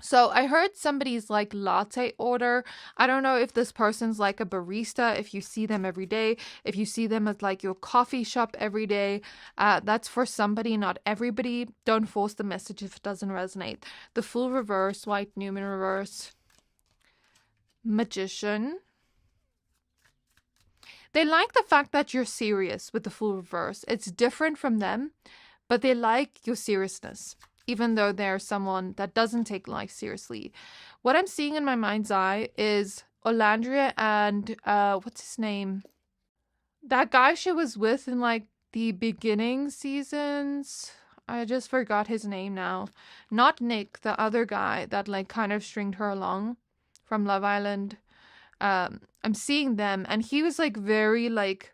Speaker 1: So I heard somebody's like latte order. I don't know if this person's like a barista, if you see them every day, if you see them at like your coffee shop every day. That's for somebody, not everybody. Don't force the message if it doesn't resonate. The Fool reverse, White Newman reverse, Magician. They like the fact that you're serious with the Fool reverse. It's different from them, but they like your seriousness, even though they're someone that doesn't take life seriously. What I'm seeing in my mind's eye is Olandria and, what's his name? That guy she was with in, like, the beginning seasons. I just forgot his name now. Not Nick, the other guy that, like, kind of stringed her along from Love Island. I'm seeing them, and he was, like, very, like,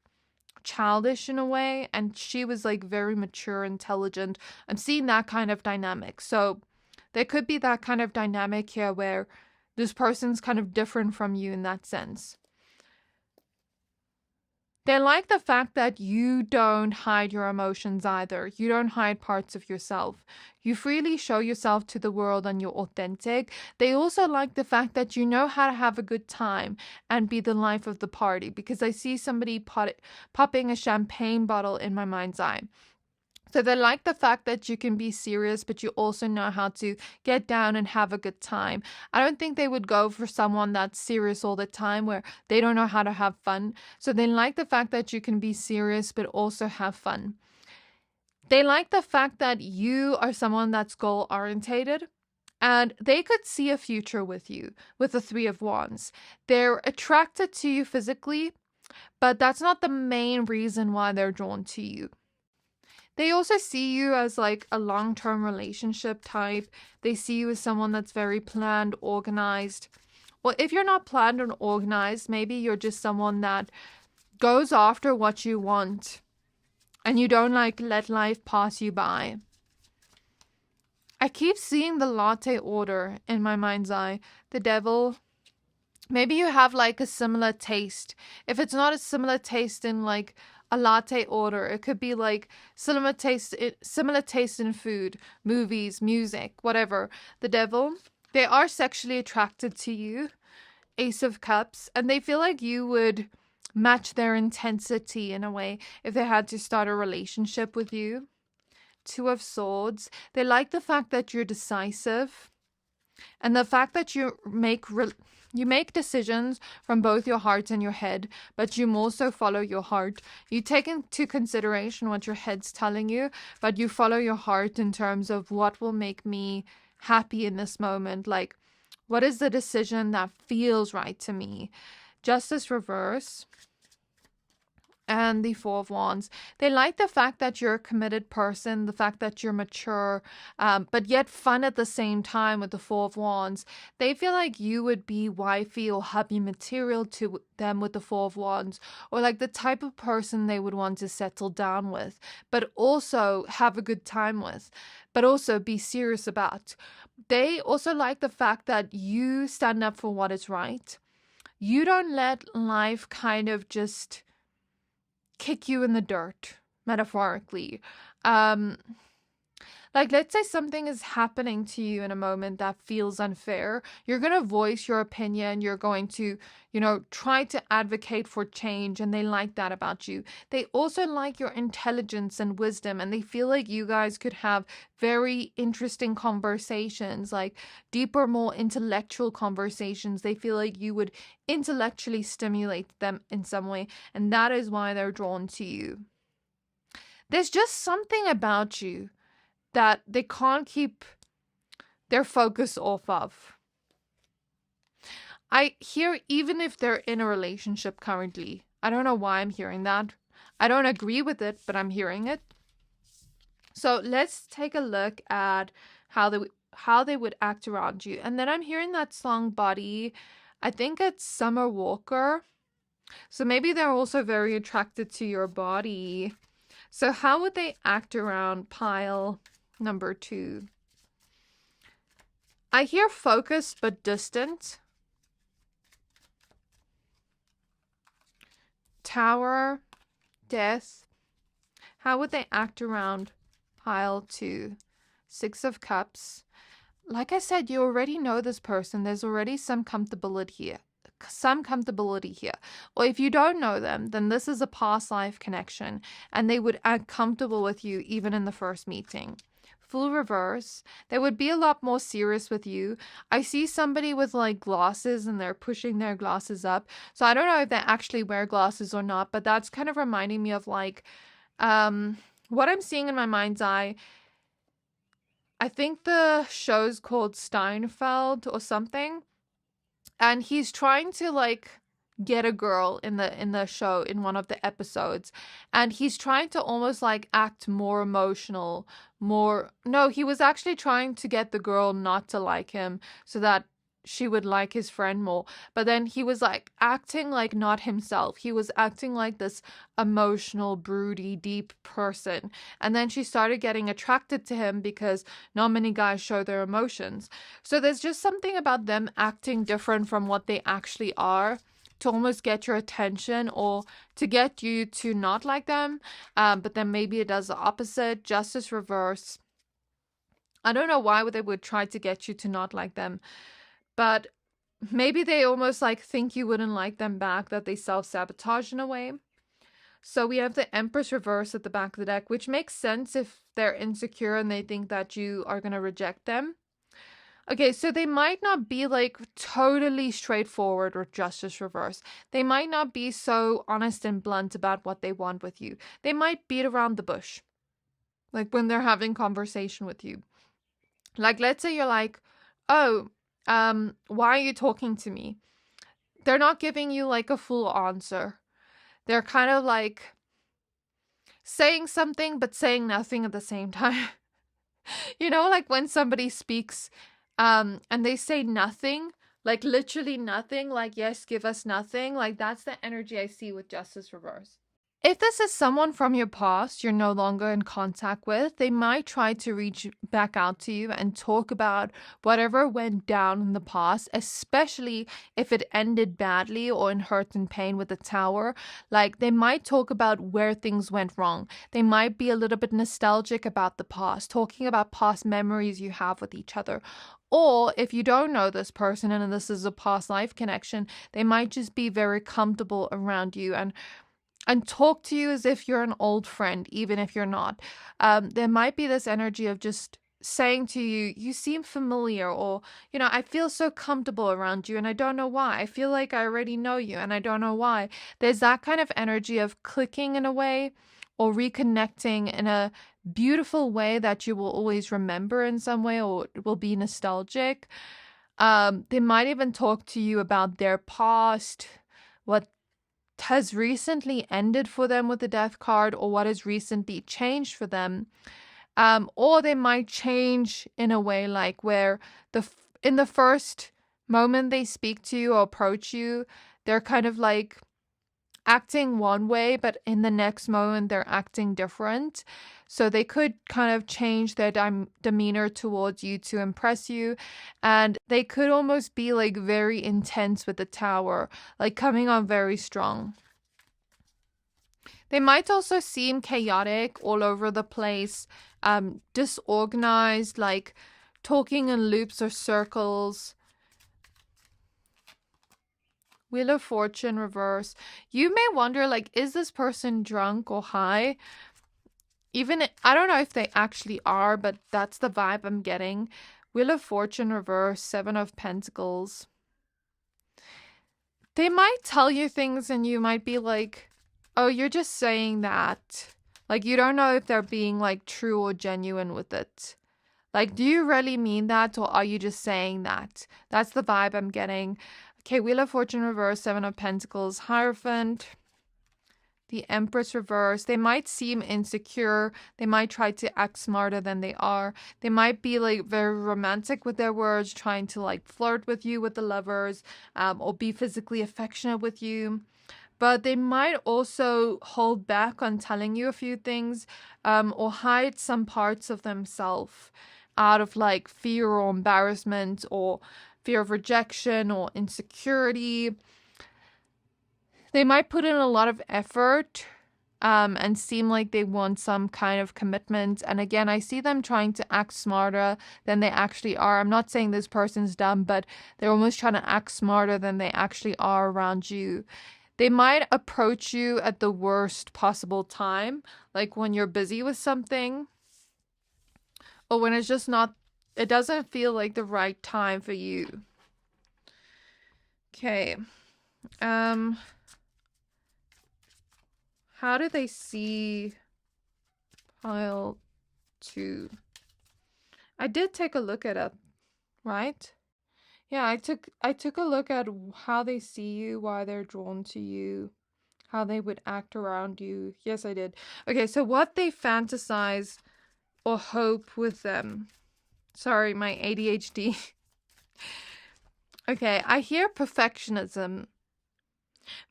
Speaker 1: childish in a way, and she was like very mature, intelligent. I'm seeing that kind of dynamic. So there could be that kind of dynamic here where this person's kind of different from you in that sense. They like the fact that you don't hide your emotions either. You don't hide parts of yourself. You freely show yourself to the world and you're authentic. They also like the fact that you know how to have a good time and be the life of the party, because I see somebody popping a champagne bottle in my mind's eye. So they like the fact that you can be serious, but you also know how to get down and have a good time. I don't think they would go for someone that's serious all the time where they don't know how to have fun. So they like the fact that you can be serious, but also have fun. They like the fact that you are someone that's goal-orientated. And they could see a future with you with the Three of Wands. They're attracted to you physically, but that's not the main reason why they're drawn to you. They also see you as like a long-term relationship type. They see you as someone that's very planned, organized. Well, if you're not planned and organized, maybe you're just someone that goes after what you want and you don't like let life pass you by. I keep seeing the latte order in my mind's eye. The devil. Maybe you have like a similar taste. If it's not a similar taste in like a latte order, it could be like similar taste in food, movies, music, whatever. The devil. They are sexually attracted to you. Ace of Cups. And they feel like you would match their intensity in a way if they had to start a relationship with you. Two of Swords. They like the fact that you're decisive and the fact that you make decisions from both your heart and your head, but you more so follow your heart. You take into consideration what your head's telling you, but you follow your heart in terms of what will make me happy in this moment. Like, what is the decision that feels right to me? Justice reverse. And the Four of Wands. They like the fact that you're a committed person, the fact that you're mature, but yet fun at the same time with the Four of Wands. They feel like you would be wifey or hubby material to them with the Four of Wands, or like the type of person they would want to settle down with, but also have a good time with, but also be serious about. They also like the fact that you stand up for what is right. You don't let life kind of just kick you in the dirt, metaphorically. Like, let's say something is happening to you in a moment that feels unfair. You're going to voice your opinion. You're going to, try to advocate for change. And they like that about you. They also like your intelligence and wisdom. And they feel like you guys could have very interesting conversations, like deeper, more intellectual conversations. They feel like you would intellectually stimulate them in some way. And that is why they're drawn to you. There's just something about you that they can't keep their focus off of. I hear even if they're in a relationship currently. I don't know why I'm hearing that. I don't agree with it, but I'm hearing it. So let's take a look at how they would act around you. And then I'm hearing that song Body. I think it's Summer Walker. So maybe they're also very attracted to your body. So how would they act around pile number 2? I hear focused but distant. Tower, Death. How would they act around pile 2? 6 of Cups. Like I said, you already know this person. There's already some comfortability here. Or if you don't know them, then this is a past life connection and they would act comfortable with you even in the first meeting. Full reverse. They would be a lot more serious with you. I see somebody with like glasses and they're pushing their glasses up. So I don't know if they actually wear glasses or not, but that's kind of reminding me of like what I'm seeing in my mind's eye. I think the show's called Steinfeld or something. And he's trying to like get a girl in the show in one of the episodes, and he's trying to almost like act more emotional, he was actually trying to get the girl not to like him so that she would like his friend more. But then he was like acting like not himself. He was acting like this emotional, broody, deep person. And then she started getting attracted to him because not many guys show their emotions. So there's just something about them acting different from what they actually are to almost get your attention or to get you to not like them. But then maybe it does the opposite. Justice reverse. I don't know why they would try to get you to not like them. But maybe they almost like think you wouldn't like them back, that they self-sabotage in a way. So we have the Empress reverse at the back of the deck, which makes sense if they're insecure and they think that you are going to reject them. Okay, so they might not be like totally straightforward with justice reverse. They might not be so honest and blunt about what they want with you. They might beat around the bush, like when they're having conversation with you. Like, let's say you're like, oh, why are you talking to me? They're not giving you like a full answer. They're kind of like saying something but saying nothing at the same time. You know, like when somebody speaks and they say nothing, like literally nothing, like, yes, give us nothing. Like, that's the energy I see with justice reverse. If this is someone from your past you're no longer in contact with, they might try to reach back out to you and talk about whatever went down in the past, especially if it ended badly or in hurt and pain with the tower. Like, they might talk about where things went wrong. They might be a little bit nostalgic about the past, talking about past memories you have with each other. Or if you don't know this person and this is a past life connection, they might just be very comfortable around you and talk to you as if you're an old friend, even if you're not. There might be this energy of just saying to you, you seem familiar, or, you know, I feel so comfortable around you and I don't know why. I feel like I already know you and I don't know why. There's that kind of energy of clicking in a way or reconnecting in a beautiful way that you will always remember in some way or will be nostalgic. They might even talk to you about their past, what has recently ended for them with the death card, or what has recently changed for them. Or they might change in a way like where in the first moment they speak to you or approach you, they're kind of like acting one way, but in the next moment they're acting different. So they could kind of change their demeanor towards you to impress you, and they could almost be like very intense with the tower, like coming on very strong. They might also seem chaotic, all over the place, disorganized, like talking in loops or circles. Wheel of Fortune reverse. You may wonder, like, is this person drunk or high? I don't know if they actually are, but that's the vibe I'm getting. Wheel of Fortune reverse, Seven of Pentacles. They might tell you things and you might be like, oh, you're just saying that. Like, you don't know if they're being like true or genuine with it. Like, do you really mean that, or are you just saying that? That's the vibe I'm getting. Okay, Wheel of Fortune reverse, Seven of Pentacles, Hierophant, the Empress reverse. They might seem insecure. They might try to act smarter than they are. They might be like very romantic with their words, trying to like flirt with you with the lovers, or be physically affectionate with you. But they might also hold back on telling you a few things, or hide some parts of themselves out of like fear or embarrassment or fear of rejection or insecurity. They might put in a lot of effort and seem like they want some kind of commitment. And again, I see them trying to act smarter than they actually are. I'm not saying this person's dumb, but they're almost trying to act smarter than they actually are around you. They might approach you at the worst possible time, like when you're busy with something, or when it's just not, it doesn't feel like the right time for you. Okay. How do they see pile 2? I did take a look at it, right? Yeah, I took a look at how they see you, why they're drawn to you, how they would act around you. Yes, I did. Okay, so what they fantasize or hope with them. Sorry, my ADHD. Okay, I hear perfectionism.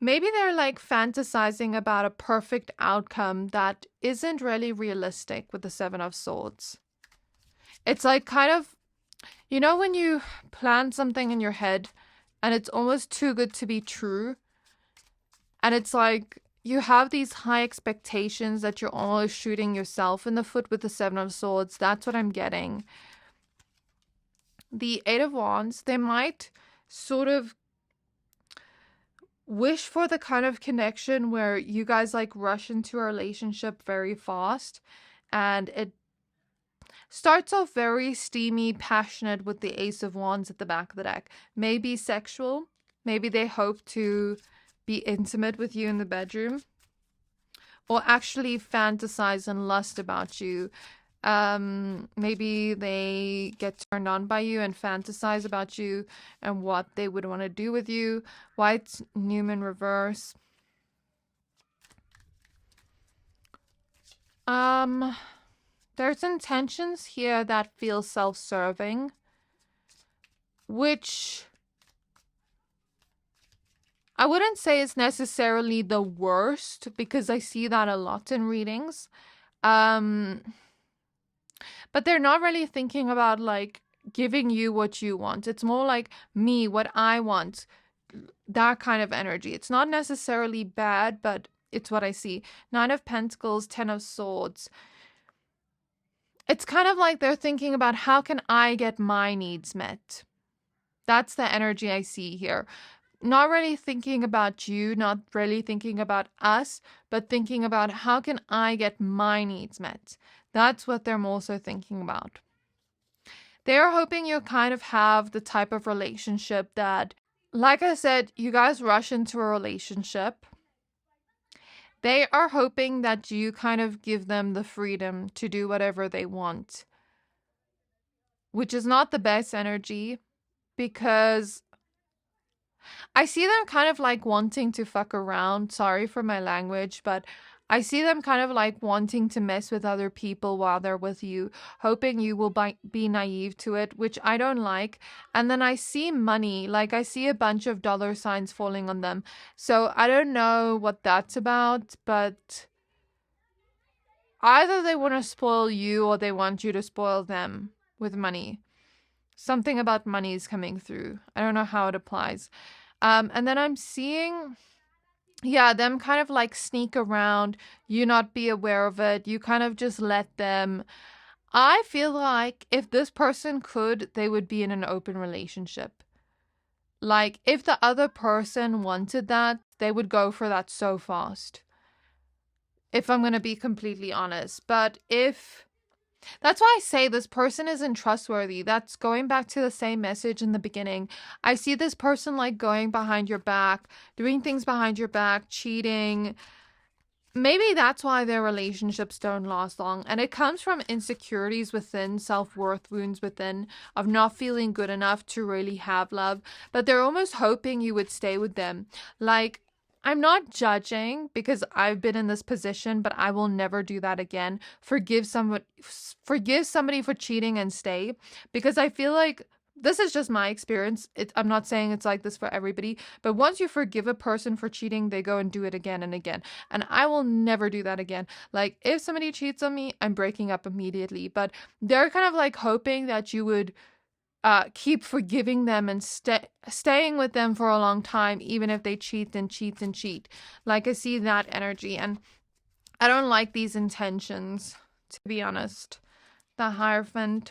Speaker 1: Maybe they're like fantasizing about a perfect outcome that isn't really realistic with the Seven of Swords. It's like kind of, you know, when you plan something in your head and it's almost too good to be true. And it's like you have these high expectations that you're almost shooting yourself in the foot with the Seven of Swords. That's what I'm getting. The Eight of Wands, they might sort of wish for the kind of connection where you guys like rush into a relationship very fast, and it starts off very steamy, passionate with the Ace of Wands at the back of the deck. Maybe sexual. Maybe they hope to be intimate with you in the bedroom, or actually fantasize and lust about you. Maybe they get turned on by you and fantasize about you and what they would want to do with you. White Newman reverse. There's intentions here that feel self-serving, which I wouldn't say is necessarily the worst, because I see that a lot in readings. But they're not really thinking about like giving you what you want. It's more like me, what I want, that kind of energy. It's not necessarily bad, but it's what I see. 9 of Pentacles, 10 of Swords. It's kind of like they're thinking about, how can I get my needs met? That's the energy I see here. Not really thinking about you, not really thinking about us, but thinking about, how can I get my needs met? That's what they're more so thinking about. They're hoping you kind of have the type of relationship that, like I said, you guys rush into a relationship. They are hoping that you kind of give them the freedom to do whatever they want, which is not the best energy, because I see them kind of like wanting to fuck around. Sorry for my language, but I see them kind of like wanting to mess with other people while they're with you, hoping you will be naive to it, which I don't like. And then I see money, like I see a bunch of dollar signs falling on them. So I don't know what that's about, but either they want to spoil you or they want you to spoil them with money. Something about money is coming through. I don't know how it applies. And then I'm seeing, yeah, them kind of like sneak around, you not be aware of it, you kind of just let them. I feel like if this person could, they would be in an open relationship. Like, if the other person wanted that, they would go for that so fast. If I'm going to be completely honest. But that's why I say this person isn't trustworthy. That's going back to the same message in the beginning. I see this person like going behind your back, doing things behind your back, cheating. Maybe that's why their relationships don't last long. And it comes from insecurities within, self-worth wounds within, of not feeling good enough to really have love. But they're almost hoping you would stay with them. Like, I'm not judging, because I've been in this position, but I will never do that again. Forgive somebody for cheating and stay, because I feel like this is just my experience. I'm not saying it's like this for everybody, but once you forgive a person for cheating, they go and do it again and again. And I will never do that again. Like, if somebody cheats on me, I'm breaking up immediately. But they're kind of like hoping that you would keep forgiving them and staying with them for a long time, even if they cheat and cheat and cheat. Like, I see that energy, and I don't like these intentions, to be honest. The Hierophant.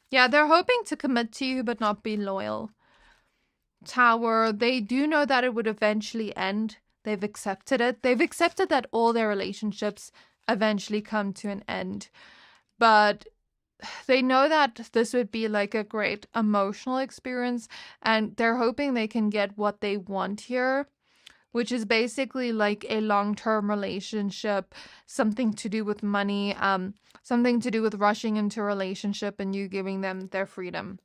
Speaker 1: Yeah, they're hoping to commit to you, but not be loyal. Tower. They do know that it would eventually end. They've accepted it. They've accepted that all their relationships eventually come to an end. But they know that this would be like a great emotional experience, and they're hoping they can get what they want here, which is basically like a long-term relationship, something to do with money, something to do with rushing into a relationship and you giving them their freedom.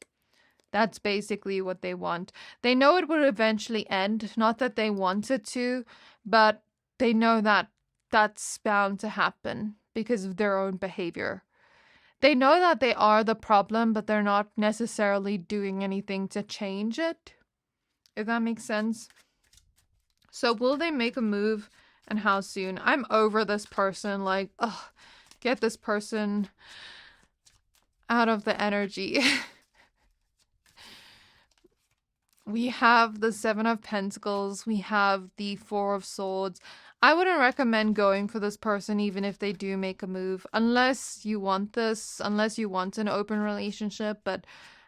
Speaker 1: That's basically what they want. They know it would eventually end, not that they want it to, but they know that that's bound to happen because of their own behavior. They know that they are the problem, but they're not necessarily doing anything to change it, if that makes sense. So will they make a move, and how soon? I'm over this person. Like, ugh, get this person out of the energy. We have the 7 of Pentacles. We have the 4 of Swords. I wouldn't recommend going for this person even if they do make a move. Unless you want this. Unless you want an open relationship. But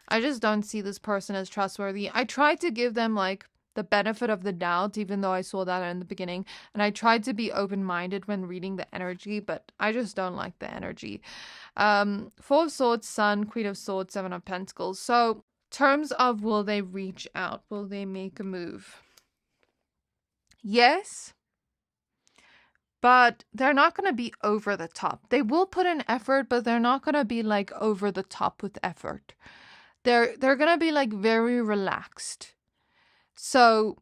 Speaker 1: I just don't see this person as trustworthy. I tried to give them like the benefit of the doubt, even though I saw that in the beginning. And I tried to be open-minded when reading the energy, but I just don't like the energy. Four of Swords, Sun, Queen of Swords, Seven of Pentacles. So, terms of will they reach out? Will they make a move? Yes. But they're not going to be over the top. They will put in effort, but they're not going to be like over the top with effort. They're going to be like very relaxed. So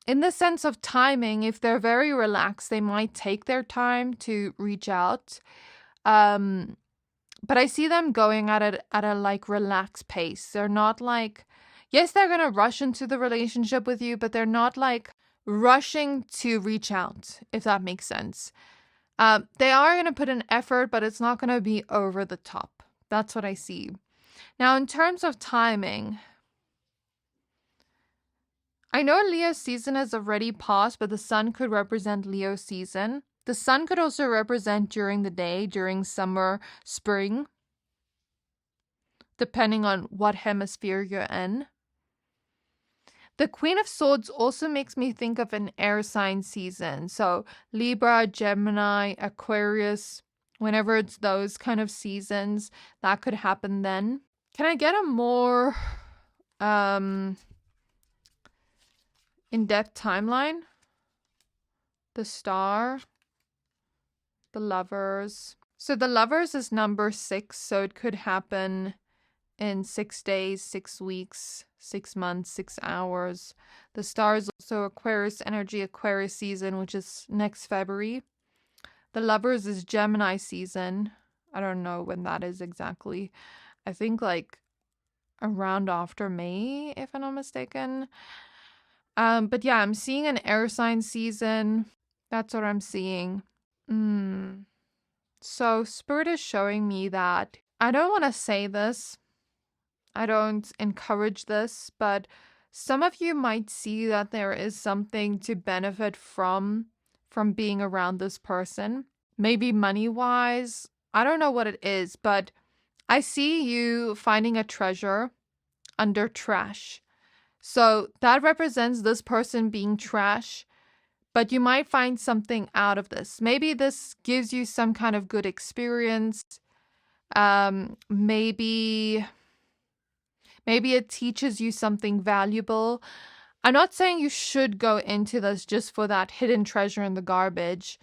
Speaker 1: in the sense of timing, if they're very relaxed, they might take their time to reach out. But I see them going at a like relaxed pace. They're not like, yes, they're going to rush into the relationship with you, but they're not like rushing to reach out, if that makes sense. They are going to put an effort, but it's not going to be over the top. That's what I see. Now, in terms of timing, I know Leo season has already passed, but the sun could represent Leo season. The sun could also represent during the day, during summer, spring, depending on what hemisphere you're in. The Queen of Swords also makes me think of an air sign season. So Libra, Gemini, Aquarius, whenever it's those kind of seasons, that could happen then. Can I get a more in-depth timeline? The Star, the Lovers. So the Lovers is number 6, so it could happen in 6 days, 6 weeks, 6 months, 6 hours. The Star is also Aquarius energy, Aquarius season, which is next February. The Lovers is Gemini season. I don't know when that is exactly. I think like around after May, if I'm not mistaken. But yeah, I'm seeing an air sign season. That's what I'm seeing. So Spirit is showing me that, I don't want to say this, I don't encourage this, but some of you might see that there is something to benefit from being around this person. Maybe money-wise. I don't know what it is, but I see you finding a treasure under trash. So that represents this person being trash, but you might find something out of this. Maybe this gives you some kind of good experience. Maybe it teaches you something valuable. I'm not saying you should go into this just for that hidden treasure in the garbage,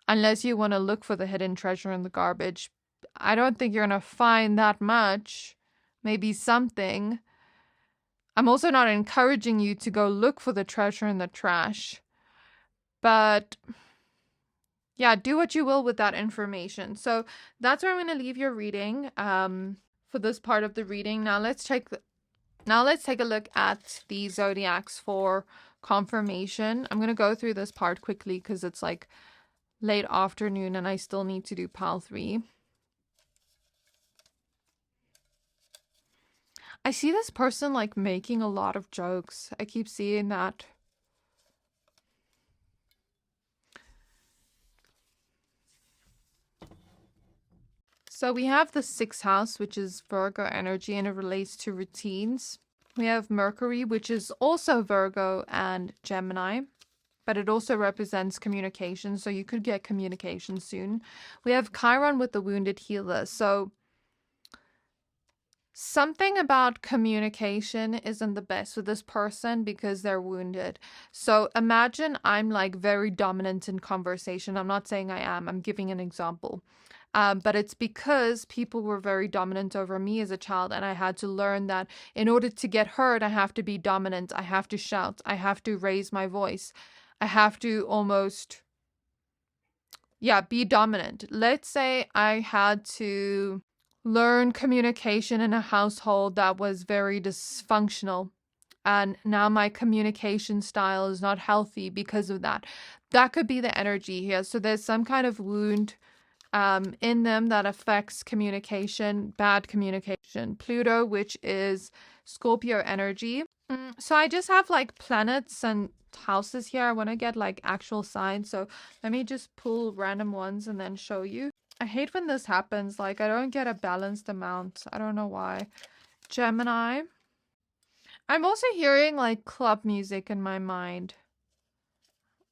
Speaker 1: unless you want to look for the hidden treasure in the garbage. I don't think you're going to find that much. Maybe something. I'm also not encouraging you to go look for the treasure in the trash. But yeah, do what you will with that information. So that's where I'm going to leave your reading for this part of the reading. Now let's take a look at the zodiacs for confirmation. I'm going to go through this part quickly because it's like late afternoon and I still need to do pile 3. I see this person like making a lot of jokes. I keep seeing that. So we have the 6th house, which is Virgo energy, and it relates to routines. We have Mercury, which is also Virgo and Gemini, but it also represents communication, so you could get communication soon. We have Chiron with the wounded healer. So something about communication isn't the best with this person because they're wounded. So imagine I'm like very dominant in conversation. I'm not saying I am. I'm giving an example. But it's because people were very dominant over me as a child, and I had to learn that in order to get heard, I have to be dominant. I have to shout. I have to raise my voice. I have to almost, be dominant. Let's say I had to learn communication in a household that was very dysfunctional, and now my communication style is not healthy because of that. That could be the energy here. So there's some kind of wound in them that affects communication, bad communication. Pluto, which is Scorpio energy. So I just have like planets and houses here. I want to get like actual signs. So let me just pull random ones and then show you. I hate when this happens. Like I don't get a balanced amount. I don't know why. Gemini. I'm also hearing like club music in my mind.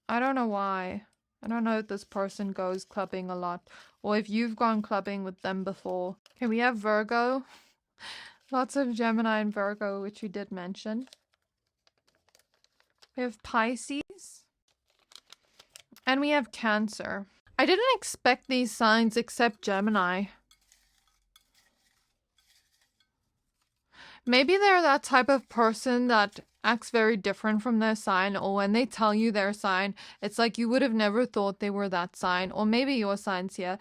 Speaker 1: I don't know why. I don't know if this person goes clubbing a lot or if you've gone clubbing with them before. Okay, we have Virgo. Lots of Gemini and Virgo, which we did mention. We have Pisces. And we have Cancer. I didn't expect these signs except Gemini. Maybe they're that type of person that acts very different from their sign, or when they tell you their sign, it's like you would have never thought they were that sign, or maybe your sign's here.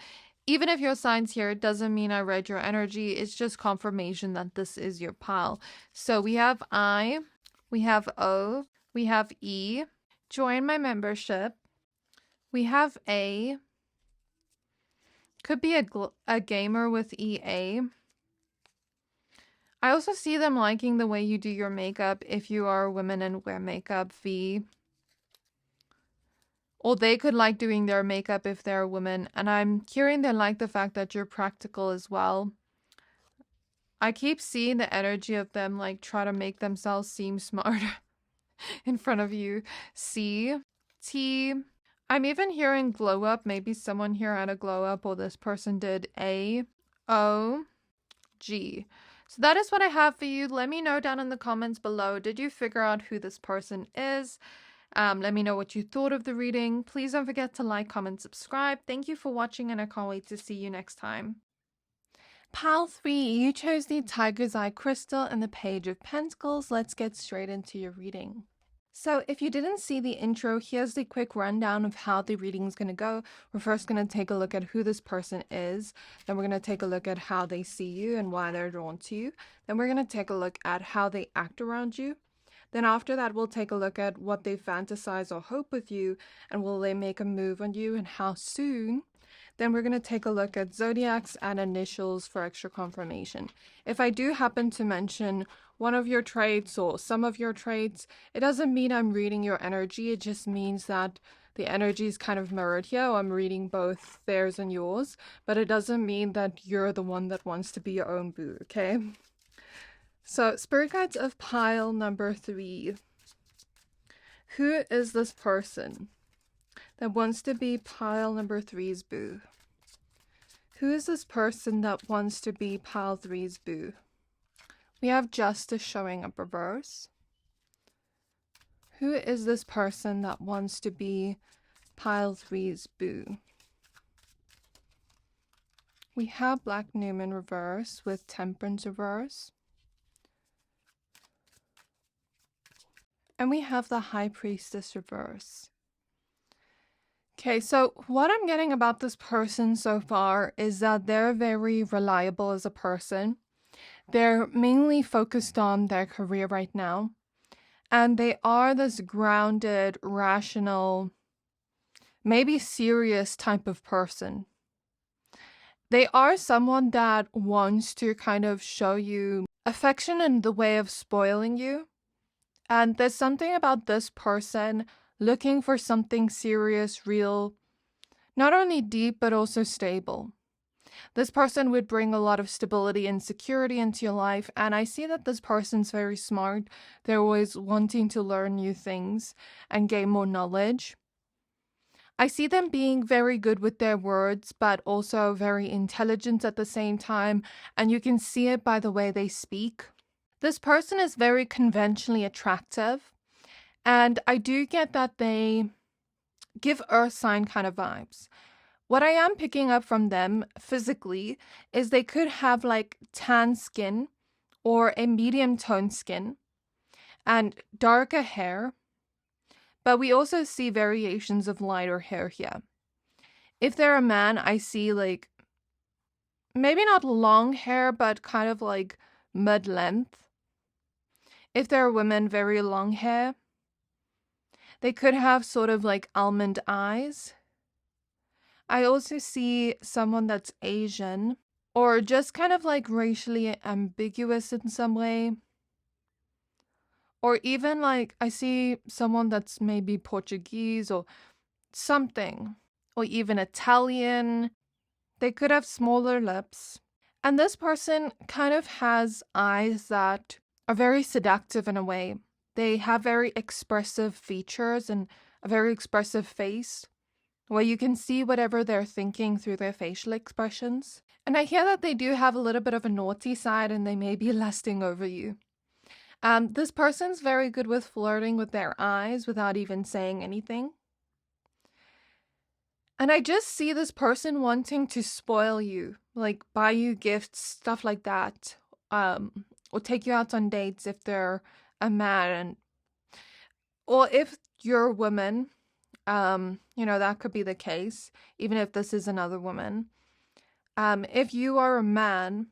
Speaker 1: Even if your sign's here, it doesn't mean I read your energy. It's just confirmation that this is your pile. So we have I, we have O, we have E. Join my membership. We have A. Could be a gamer with EA. I also see them liking the way you do your makeup if you are a woman and wear makeup, V. Or they could like doing their makeup if they're a woman. And I'm hearing they like the fact that you're practical as well. I keep seeing the energy of them like try to make themselves seem smarter in front of you. C. T. I'm even hearing glow up. Maybe someone here had a glow up or this person did. A. O. G. So that is what I have for you. Let me know down in the comments below. Did you figure out who this person is? Let me know what you thought of the reading. Please don't forget to like, comment, subscribe. Thank you for watching and I can't wait to see you next time. Pile 3, you chose the Tiger's Eye Crystal and the Page of Pentacles. Let's get straight into your reading. So if you didn't see the intro, here's the quick rundown of how the reading is going to go. We're first going to take a look at who this person is. Then we're going to take a look at how they see you and why they're drawn to you. Then we're going to take a look at how they act around you. Then after that, we'll take a look at what they fantasize or hope with you and will they make a move on you and how soon. Then we're going to take a look at zodiacs and initials for extra confirmation. If I do happen to mention one of your traits or some of your traits, it doesn't mean I'm reading your energy. It just means that the energy is kind of mirrored here. I'm reading both theirs and yours, but it doesn't mean that you're the one that wants to be your own boo, okay? So, Spirit Guides of pile number 3. Who is this person that wants to be pile number 3's boo? Who is this person that wants to be pile 3's boo? We have Justice showing up reverse. Who is this person that wants to be pile 3's boo? We have Black Newman reverse with Temperance reverse. And we have the High Priestess reverse. Okay, so what I'm getting about this person so far is that they're very reliable as a person. They're mainly focused on their career right now. And they are this grounded, rational, maybe serious type of person. They are someone that wants to kind of show you affection in the way of spoiling you. And there's something about this person looking for something serious, real, not only deep, but also stable. This person would bring a lot of stability and security into your life. And I see that this person's very smart. They're always wanting to learn new things and gain more knowledge. I see them being very good with their words, but also very intelligent at the same time. And you can see it by the way they speak. This person is very conventionally attractive, and I do get that they give earth sign kind of vibes. What I am picking up from them physically is they could have like tan skin or a medium tone skin and darker hair, but we also see variations of lighter hair here. If they're a man, I see like maybe not long hair, but kind of like mid-length. If they're a woman, very long hair. They could have sort of like almond eyes. I also see someone that's Asian or just kind of like racially ambiguous in some way. Or even like I see someone that's maybe Portuguese or something. Or even Italian. They could have smaller lips. And this person kind of has eyes that are very seductive in a way. They have very expressive features and a very expressive face where you can see whatever they're thinking through their facial expressions. And I hear that they do have a little bit of a naughty side and they may be lusting over you. This person's very good with flirting with their eyes without even saying anything. And I just see this person wanting to spoil you, like buy you gifts, stuff like that. Or take you out on dates if they're a man. Or if you're a woman, that could be the case, even if this is another woman. If you are a man,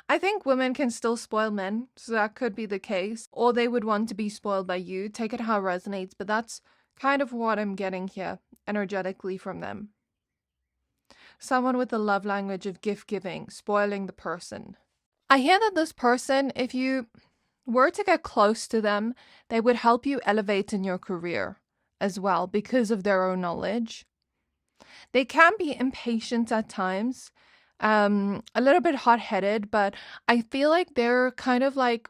Speaker 1: I think women can still spoil men, so that could be the case. Or they would want to be spoiled by you. Take it how it resonates, but that's kind of what I'm getting here energetically from them. Someone with the love language of gift giving, spoiling the person. I hear that this person, if you were to get close to them, they would help you elevate in your career as well because of their own knowledge. They can be impatient at times, a little bit hot-headed, but I feel like they're kind of like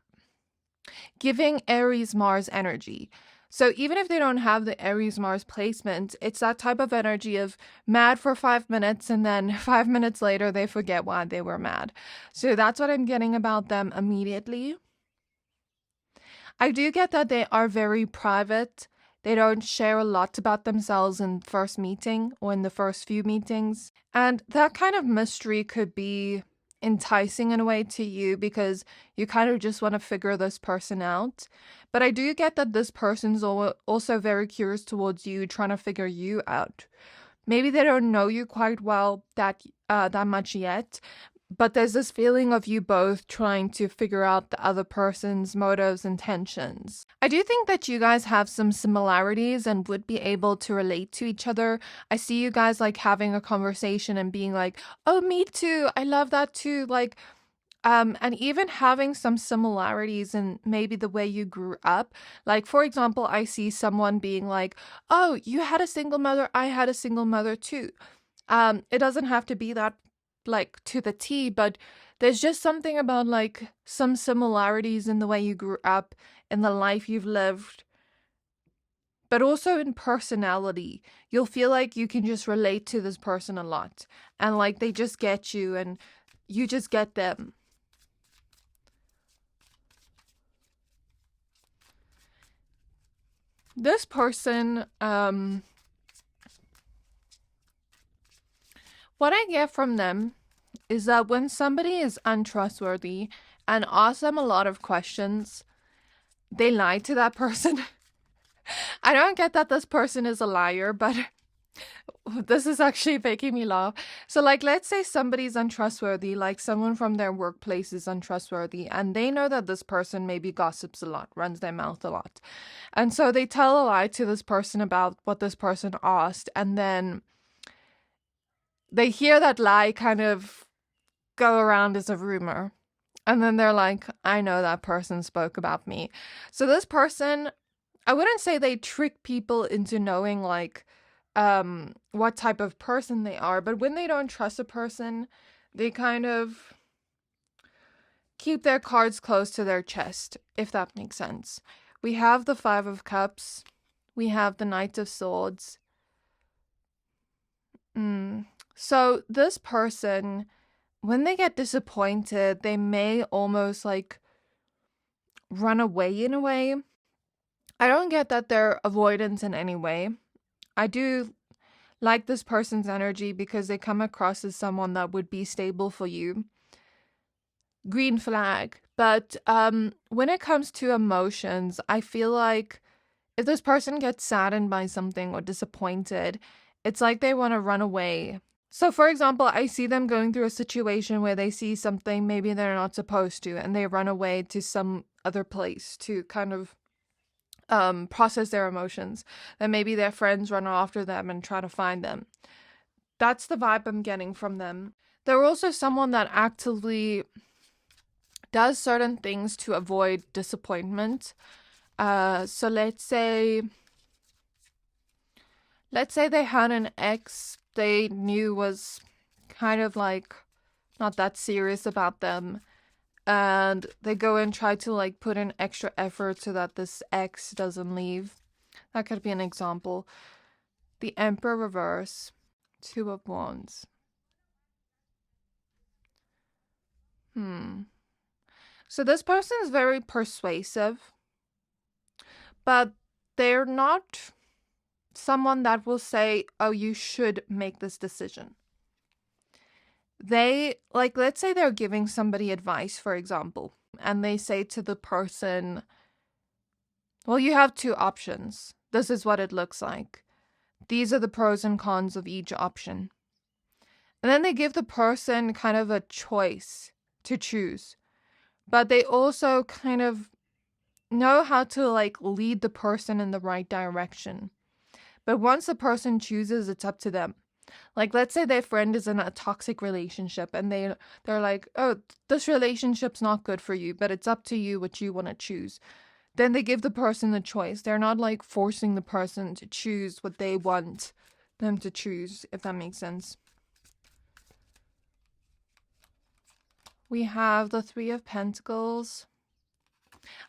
Speaker 1: giving Aries Mars energy. So even if they don't have the Aries Mars placement, it's that type of energy of mad for 5 minutes and then 5 minutes later they forget why they were mad. So that's what I'm getting about them immediately. I do get that they are very private. They don't share a lot about themselves in the first meeting or in the first few meetings. And that kind of mystery could be enticing in a way to you because you kind of just want to figure this person out. But I do get that this person's also very curious towards you, trying to figure you out. Maybe they don't know you quite well that much yet, but there's this feeling of you both trying to figure out the other person's motives, intentions. I do think that you guys have some similarities and would be able to relate to each other. I see you guys like having a conversation and being like, oh, me too. I love that too. Like, and even having some similarities in maybe the way you grew up. Like, for example, I see someone being like, oh, you had a single mother. I had a single mother too. It doesn't have to be that like to the T, but there's just something about like some similarities in the way you grew up, in the life you've lived, but also in personality. You'll feel like you can just relate to this person a lot and like they just get you and you just get them. This person, what I get from them is that when somebody is untrustworthy and asks them a lot of questions, they lie to that person. I don't get that this person is a liar, but this is actually making me laugh. So like, let's say somebody's untrustworthy, like someone from their workplace is untrustworthy, and they know that this person maybe gossips a lot, runs their mouth a lot. And so they tell a lie to this person about what this person asked, and then they hear that lie kind of go around as a rumor. And then they're like, I know that person spoke about me. So this person, I wouldn't say they trick people into knowing like what type of person they are, but when they don't trust a person, they kind of keep their cards close to their chest, if that makes sense. We have the 5 of Cups. We have the Knight of Swords. So this person, when they get disappointed, they may almost like run away in a way. I don't get that they're avoidant in any way. I do like this person's energy because they come across as someone that would be stable for you. Green flag. But when it comes to emotions, I feel like if this person gets saddened by something or disappointed, it's like they want to run away. So for example, I see them going through a situation where they see something maybe they're not supposed to, and they run away to some other place to kind of process their emotions. And maybe their friends run after them and try to find them. That's the vibe I'm getting from them. They're also someone that actively does certain things to avoid disappointment. So let's say they had an ex they knew was kind of like not that serious about them, and they go and try to like put in extra effort so that this ex doesn't leave. That could be an example. The Emperor reverse, Two of Wands. So this person is very persuasive, but they're not someone that will say, oh, you should make this decision. They, like, let's say they're giving somebody advice, for example, and they say to the person, well, you have two options. This is what it looks like. These are the pros and cons of each option. And then they give the person kind of a choice to choose. But they also kind of know how to like lead the person in the right direction. But once the person chooses, it's up to them. Like, let's say their friend is in a toxic relationship and they're like, oh, this relationship's not good for you, but it's up to you what you want to choose. Then they give the person the choice. They're not like forcing the person to choose what they want them to choose, if that makes sense. We have the Three of Pentacles.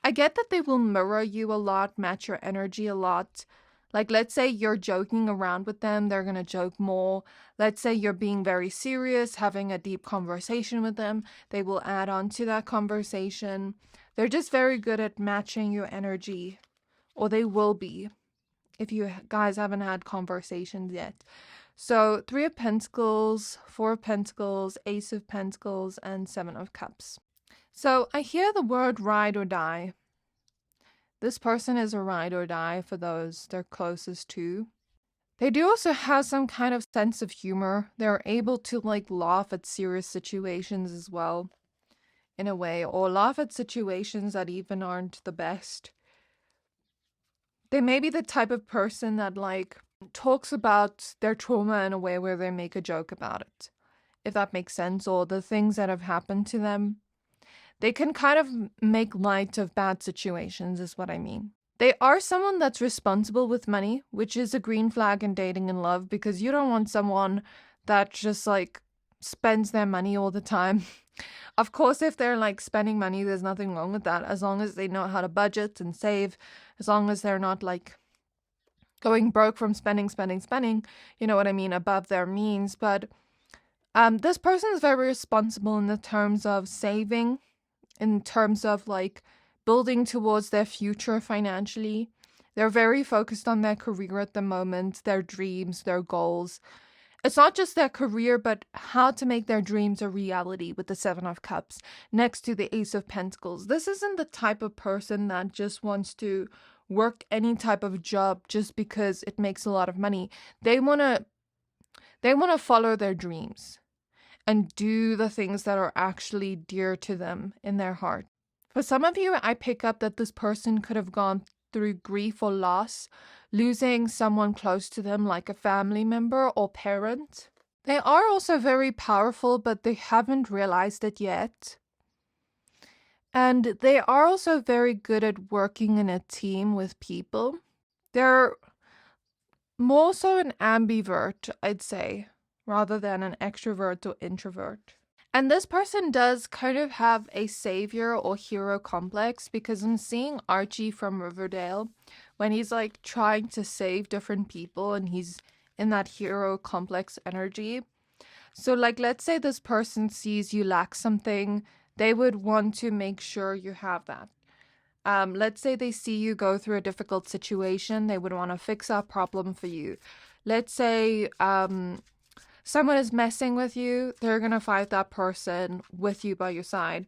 Speaker 1: I get that they will mirror you a lot, match your energy a lot. Like, let's say you're joking around with them, they're going to joke more. Let's say you're being very serious, having a deep conversation with them, they will add on to that conversation. They're just very good at matching your energy, or they will be, if you guys haven't had conversations yet. So, Three of Pentacles, Four of Pentacles, Ace of Pentacles, and Seven of Cups. So, I hear the word ride or die. This person is a ride or die for those they're closest to. They do also have some kind of sense of humor. They're able to like laugh at serious situations as well, in a way, or laugh at situations that even aren't the best. They may be the type of person that like talks about their trauma in a way where they make a joke about it, if that makes sense, or the things that have happened to them. They can kind of make light of bad situations, is what I mean. They are someone that's responsible with money, which is a green flag in dating and love, because you don't want someone that just like spends their money all the time. Of course, if they're like spending money, there's nothing wrong with that, as long as they know how to budget and save, as long as they're not like going broke from spending, you know what I mean, above their means. But this person is very responsible in the terms of saving, in terms of like building towards their future financially. They're very focused on their career at the moment, their dreams, their goals. It's not just their career, but how to make their dreams a reality with the Seven of Cups next to the Ace of Pentacles. This isn't the type of person that just wants to work any type of job just because it makes a lot of money. They want to follow their dreams and do the things that are actually dear to them in their heart. For some of you, I pick up that this person could have gone through grief or loss, losing someone close to them like a family member or parent. They are also very powerful, but they haven't realized it yet. And they are also very good at working in a team with people. They're more so an ambivert, I'd say, rather than an extrovert or introvert. And this person does kind of have a savior or hero complex, because I'm seeing Archie from Riverdale when he's like trying to save different people and he's in that hero complex energy. So like, let's say this person sees you lack something, they would want to make sure you have that. Let's say they see you go through a difficult situation, they would want to fix that problem for you. Let's say someone is messing with you, they're going to fight that person with you by your side.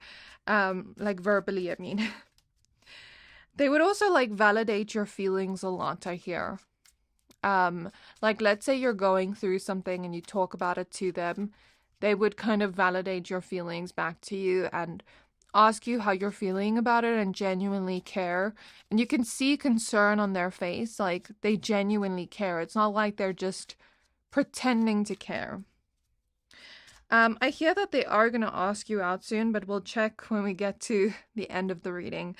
Speaker 1: Like verbally, I mean. They would also like validate your feelings a lot, I hear. Like let's say you're going through something and you talk about it to them. They would kind of validate your feelings back to you and ask you how you're feeling about it and genuinely care. And you can see concern on their face, like they genuinely care. It's not like they're just pretending to care. I hear that they are going to ask you out soon, but we'll check when we get to the end of the reading.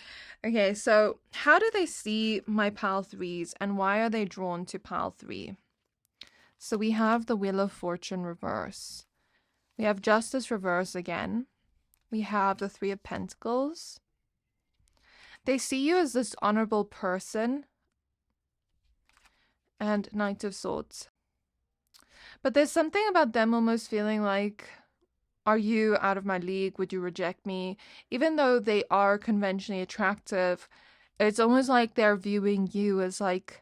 Speaker 1: Okay, so how do they see my pile threes and why are they drawn to pile 3? So we have the Wheel of Fortune reverse. We have Justice reverse again. we have the Three of Pentacles. They see you as this honorable person. And Knight of Swords. But there's something about them almost feeling like, are you out of my league? Would you reject me? Even though they are conventionally attractive, it's almost like they're viewing you as like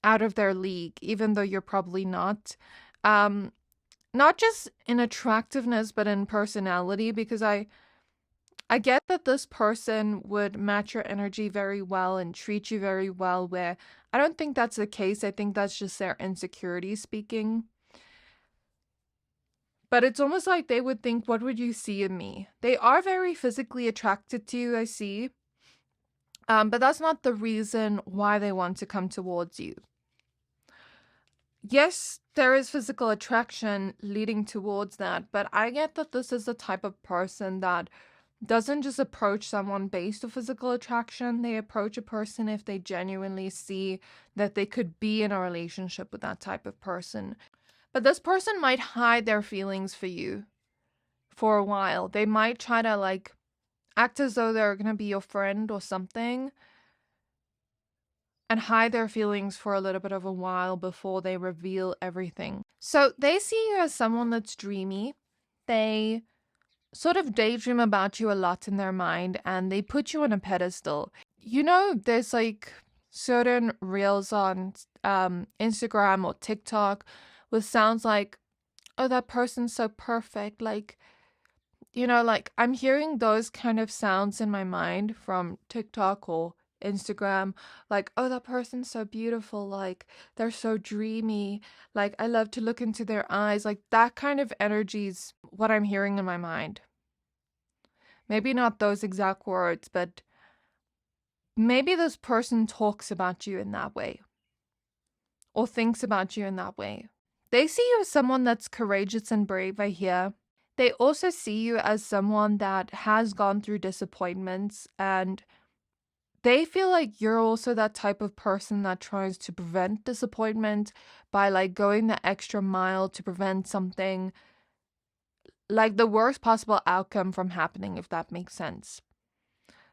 Speaker 1: out of their league, even though you're probably not. Not just in attractiveness, but in personality, because I get that this person would match your energy very well and treat you very well, where I don't think that's the case. I think that's just their insecurity speaking. But it's almost like they would think, what would you see in me? They are very physically attracted to you, I see. But that's not the reason why they want to come towards you. Yes, there is physical attraction leading towards that, but I get that this is the type of person that doesn't just approach someone based on physical attraction. They approach a person if they genuinely see that they could be in a relationship with that type of person. But this person might hide their feelings for you for a while. They might try to like act as though they're going to be your friend or something and hide their feelings for a little bit of a while before they reveal everything. So they see you as someone that's dreamy. They sort of daydream about you a lot in their mind, and they put you on a pedestal. You know, there's like certain reels on Instagram or TikTok with sounds like, oh, that person's so perfect. Like, you know, like I'm hearing those kind of sounds in my mind from TikTok or Instagram, like, oh, that person's so beautiful, like they're so dreamy, like I love to look into their eyes. Like that kind of energy's what I'm hearing in my mind. Maybe not those exact words, but maybe this person talks about you in that way or thinks about you in that way. They see you as someone that's courageous and brave, I hear. They also see you as someone that has gone through disappointments, and they feel like you're also that type of person that tries to prevent disappointment by like going the extra mile to prevent something, like the worst possible outcome from happening, if that makes sense.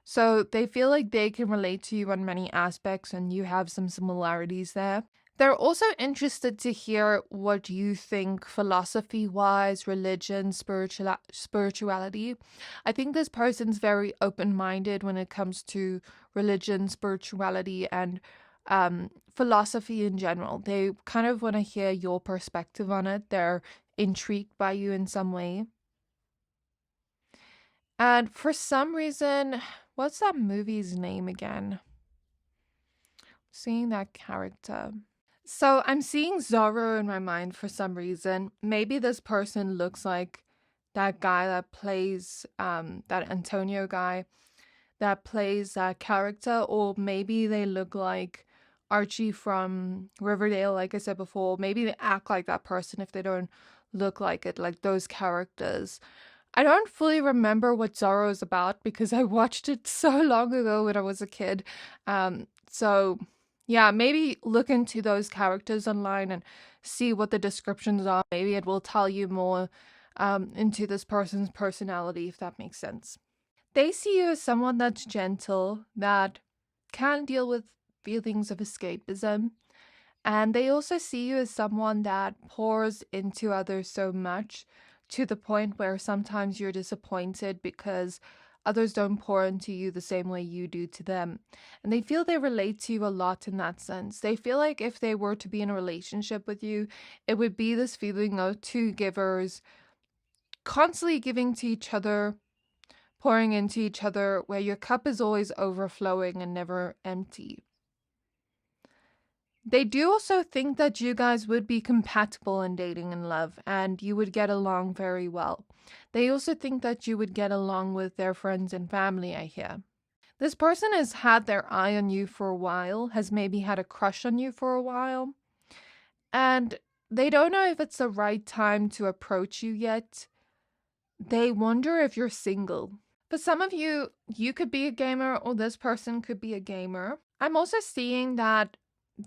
Speaker 1: So they feel like they can relate to you on many aspects and you have some similarities there. They're also interested to hear what you think philosophy-wise, religion, spirituality. I think this person's very open-minded when it comes to religion, spirituality, and philosophy in general. They kind of want to hear your perspective on it. They're intrigued by you in some way. And for some reason, what's that movie's name again? Seeing that character. So I'm seeing Zorro in my mind for some reason. Maybe this person looks like that guy that plays, that Antonio guy that plays that character, or maybe they look like Archie from Riverdale, like I said before. Maybe they act like that person if they don't look like it, like those characters. I don't fully remember what Zorro is about because I watched it so long ago when I was a kid. So yeah, maybe look into those characters online and see what the descriptions are. Maybe it will tell you more into this person's personality, if that makes sense. They see you as someone that's gentle, that can deal with feelings of escapism. And they also see you as someone that pours into others so much to the point where sometimes you're disappointed because others don't pour into you the same way you do to them. And they feel they relate to you a lot in that sense. They feel like if they were to be in a relationship with you, it would be this feeling of two givers constantly giving to each other, pouring into each other, where your cup is always overflowing and never empty. They do also think that you guys would be compatible in dating and love, and you would get along very well. They also think that you would get along with their friends and family, I hear. This person has had their eye on you for a while, has maybe had a crush on you for a while, and they don't know if it's the right time to approach you yet. They wonder if you're single. For some of you, you could be a gamer, or this person could be a gamer. I'm also seeing that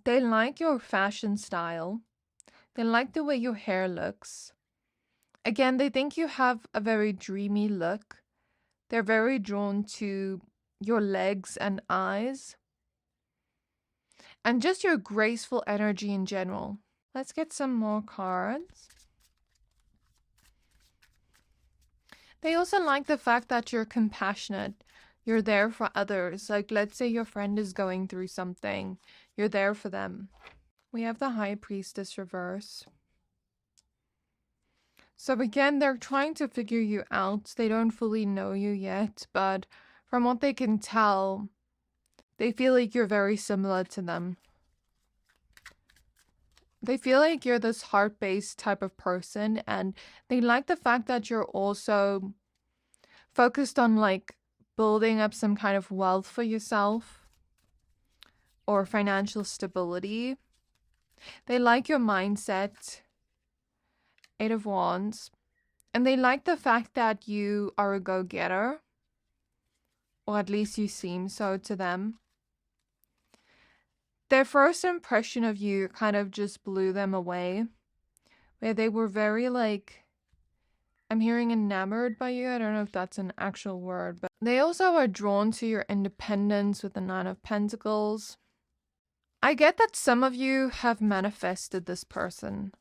Speaker 1: they like your fashion style. They like the way your hair looks. Again, they think you have a very dreamy look. They're very drawn to your legs and eyes, and just your graceful energy in general. Let's get some more cards. They also like the fact that you're compassionate. You're there for others. Like, let's say your friend is going through something. You're there for them. We have the High Priestess reverse. So again, they're trying to figure you out. They don't fully know you yet, but from what they can tell, they feel like you're very similar to them. They feel like you're this heart-based type of person, and they like the fact that you're also focused on like building up some kind of wealth for yourself or financial stability. They like your mindset. 8 of Wands. And they like the fact that you are a go-getter, or at least you seem so to them. Their first impression of you kind of just blew them away, where they were very like, I'm hearing enamored by you. I don't know if that's an actual word, but they also are drawn to your independence with the 9 of Pentacles. I get that some of you have manifested this person.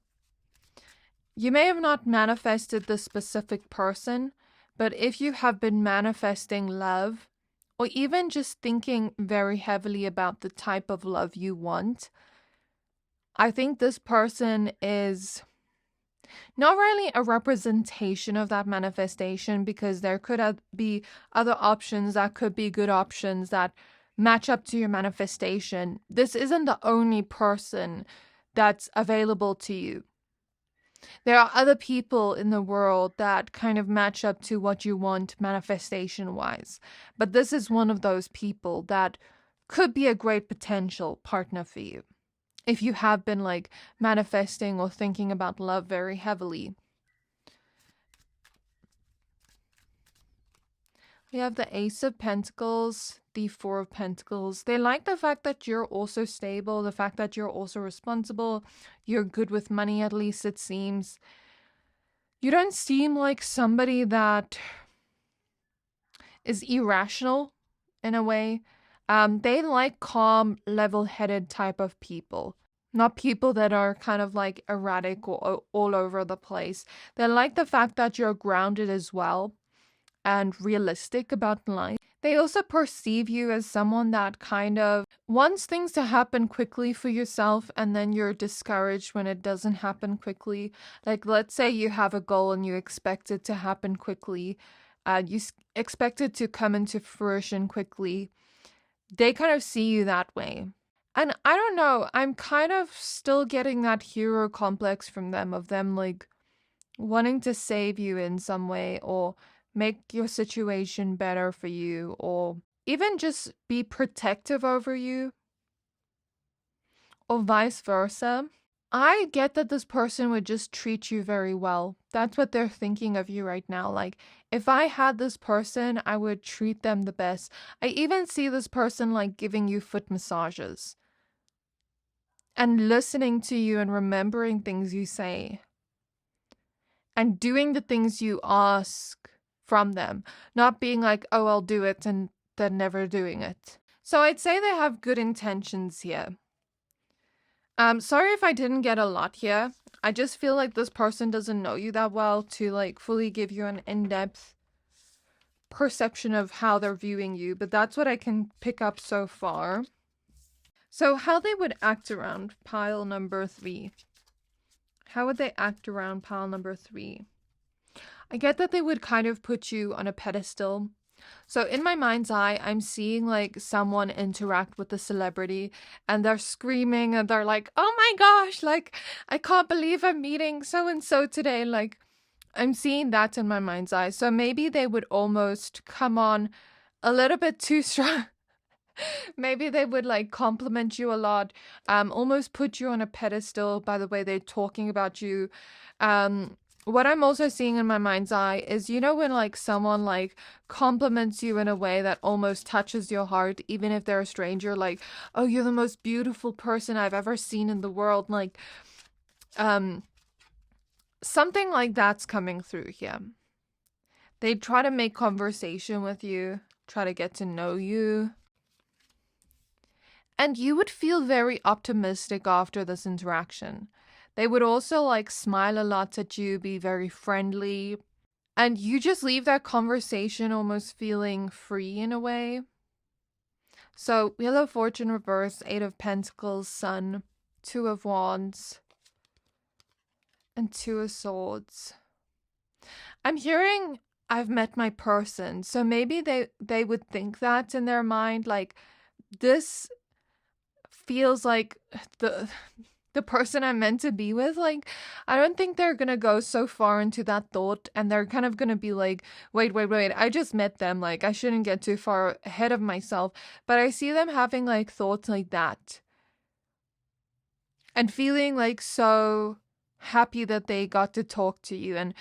Speaker 1: You may have not manifested this specific person, but if you have been manifesting love, or even just thinking very heavily about the type of love you want, I think this person is not really a representation of that manifestation, because there could be other options that could be good options that match up to your manifestation. This isn't the only person that's available to you. There are other people in the world that kind of match up to what you want manifestation-wise. But this is one of those people that could be a great potential partner for you, if you have been like manifesting or thinking about love very heavily. We have the Ace of Pentacles, the 4 of Pentacles. They like the fact that you're also stable, the fact that you're also responsible. You're good with money, at least it seems. You don't seem like somebody that is irrational in a way. They like calm, level-headed type of people. Not people that are kind of like erratic or all over the place. They like the fact that you're grounded as well and realistic about life. They also perceive you as someone that kind of wants things to happen quickly for yourself, and then you're discouraged when it doesn't happen quickly. Like, let's say you have a goal and you expect it to happen quickly. You expect it to come into fruition quickly. They kind of see you that way. And I don't know, I'm kind of still getting that hero complex from them, of them like wanting to save you in some way, or make your situation better for you, or even just be protective over you, or vice versa. I get that this person would just treat you very well. That's what they're thinking of you right now. Like, if I had this person, I would treat them the best. I even see this person like giving you foot massages and listening to you and remembering things you say and doing the things you ask from them, not being like, oh, I'll do it, and then never doing it. So I'd say they have good intentions here. Sorry if I didn't get a lot here. I just feel like this person doesn't know you that well to like fully give you an in-depth perception of how they're viewing you, but that's what I can pick up so far. So how they would act around pile number 3. How would they act around pile number 3? I get that they would kind of put you on a pedestal. So in my mind's eye, I'm seeing like someone interact with a celebrity and they're screaming and they're like, oh my gosh, like, I can't believe I'm meeting so-and-so today. Like, I'm seeing that in my mind's eye. So maybe they would almost come on a little bit too strong. Maybe they would like compliment you a lot, almost put you on a pedestal by the way they're talking about you. What I'm also seeing in my mind's eye is, you know, when like someone like compliments you in a way that almost touches your heart, even if they're a stranger, like, oh, you're the most beautiful person I've ever seen in the world. Like, Something like that's coming through here. They try to make conversation with you, try to get to know you. And you would feel very optimistic after this interaction. They would also like smile a lot at you, be very friendly. And you just leave that conversation almost feeling free in a way. So, Wheel of Fortune reverse, 8 of Pentacles, Sun, 2 of Wands, and 2 of Swords. I'm hearing I've met my person. So maybe they would think that in their mind, like, this feels like the person I'm meant to be with. Like, I don't think they're gonna go so far into that thought, and they're kind of gonna be like, wait, I just met them, like, I shouldn't get too far ahead of myself. But I see them having like thoughts like that and feeling like so happy that they got to talk to you and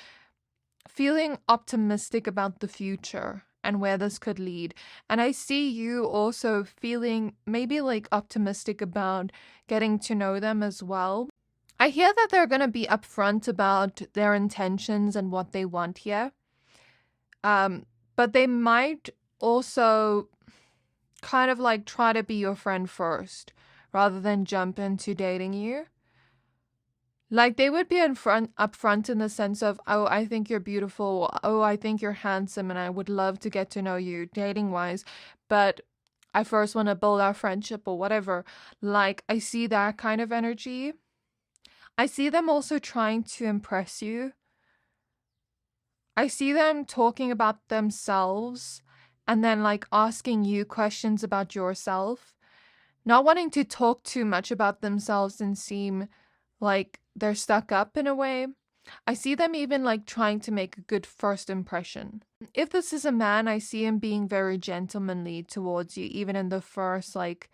Speaker 1: feeling optimistic about the future and where this could lead. And I see you also feeling maybe like optimistic about getting to know them as well. I hear that they're going to be upfront about their intentions and what they want here. But they might also kind of like try to be your friend first rather than jump into dating you. Like, they would be upfront in the sense of, oh, I think you're beautiful. Oh, I think you're handsome, and I would love to get to know you dating-wise. But I first want to build our friendship or whatever. Like, I see that kind of energy. I see them also trying to impress you. I see them talking about themselves and then, like, asking you questions about yourself. Not wanting to talk too much about themselves and seem like they're stuck up in a way. I see them even like trying to make a good first impression. If this is a man, I see him being very gentlemanly towards you, even in the first like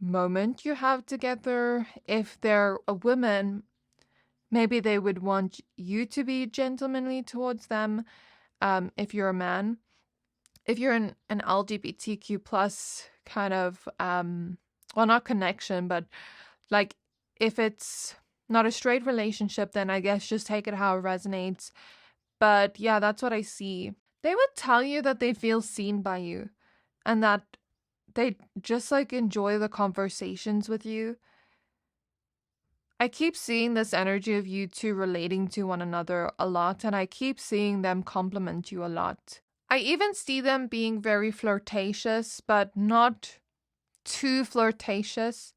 Speaker 1: moment you have together. If they're a woman, maybe they would want you to be gentlemanly towards them. If you're a man, if you're an LGBTQ plus kind of well, not connection, but like, if it's not a straight relationship, then I guess just take it how it resonates. But yeah, that's what I see. They would tell you that they feel seen by you and that they just like enjoy the conversations with you. I keep seeing this energy of you two relating to one another a lot, and I keep seeing them compliment you a lot. I even see them being very flirtatious, but not too flirtatious.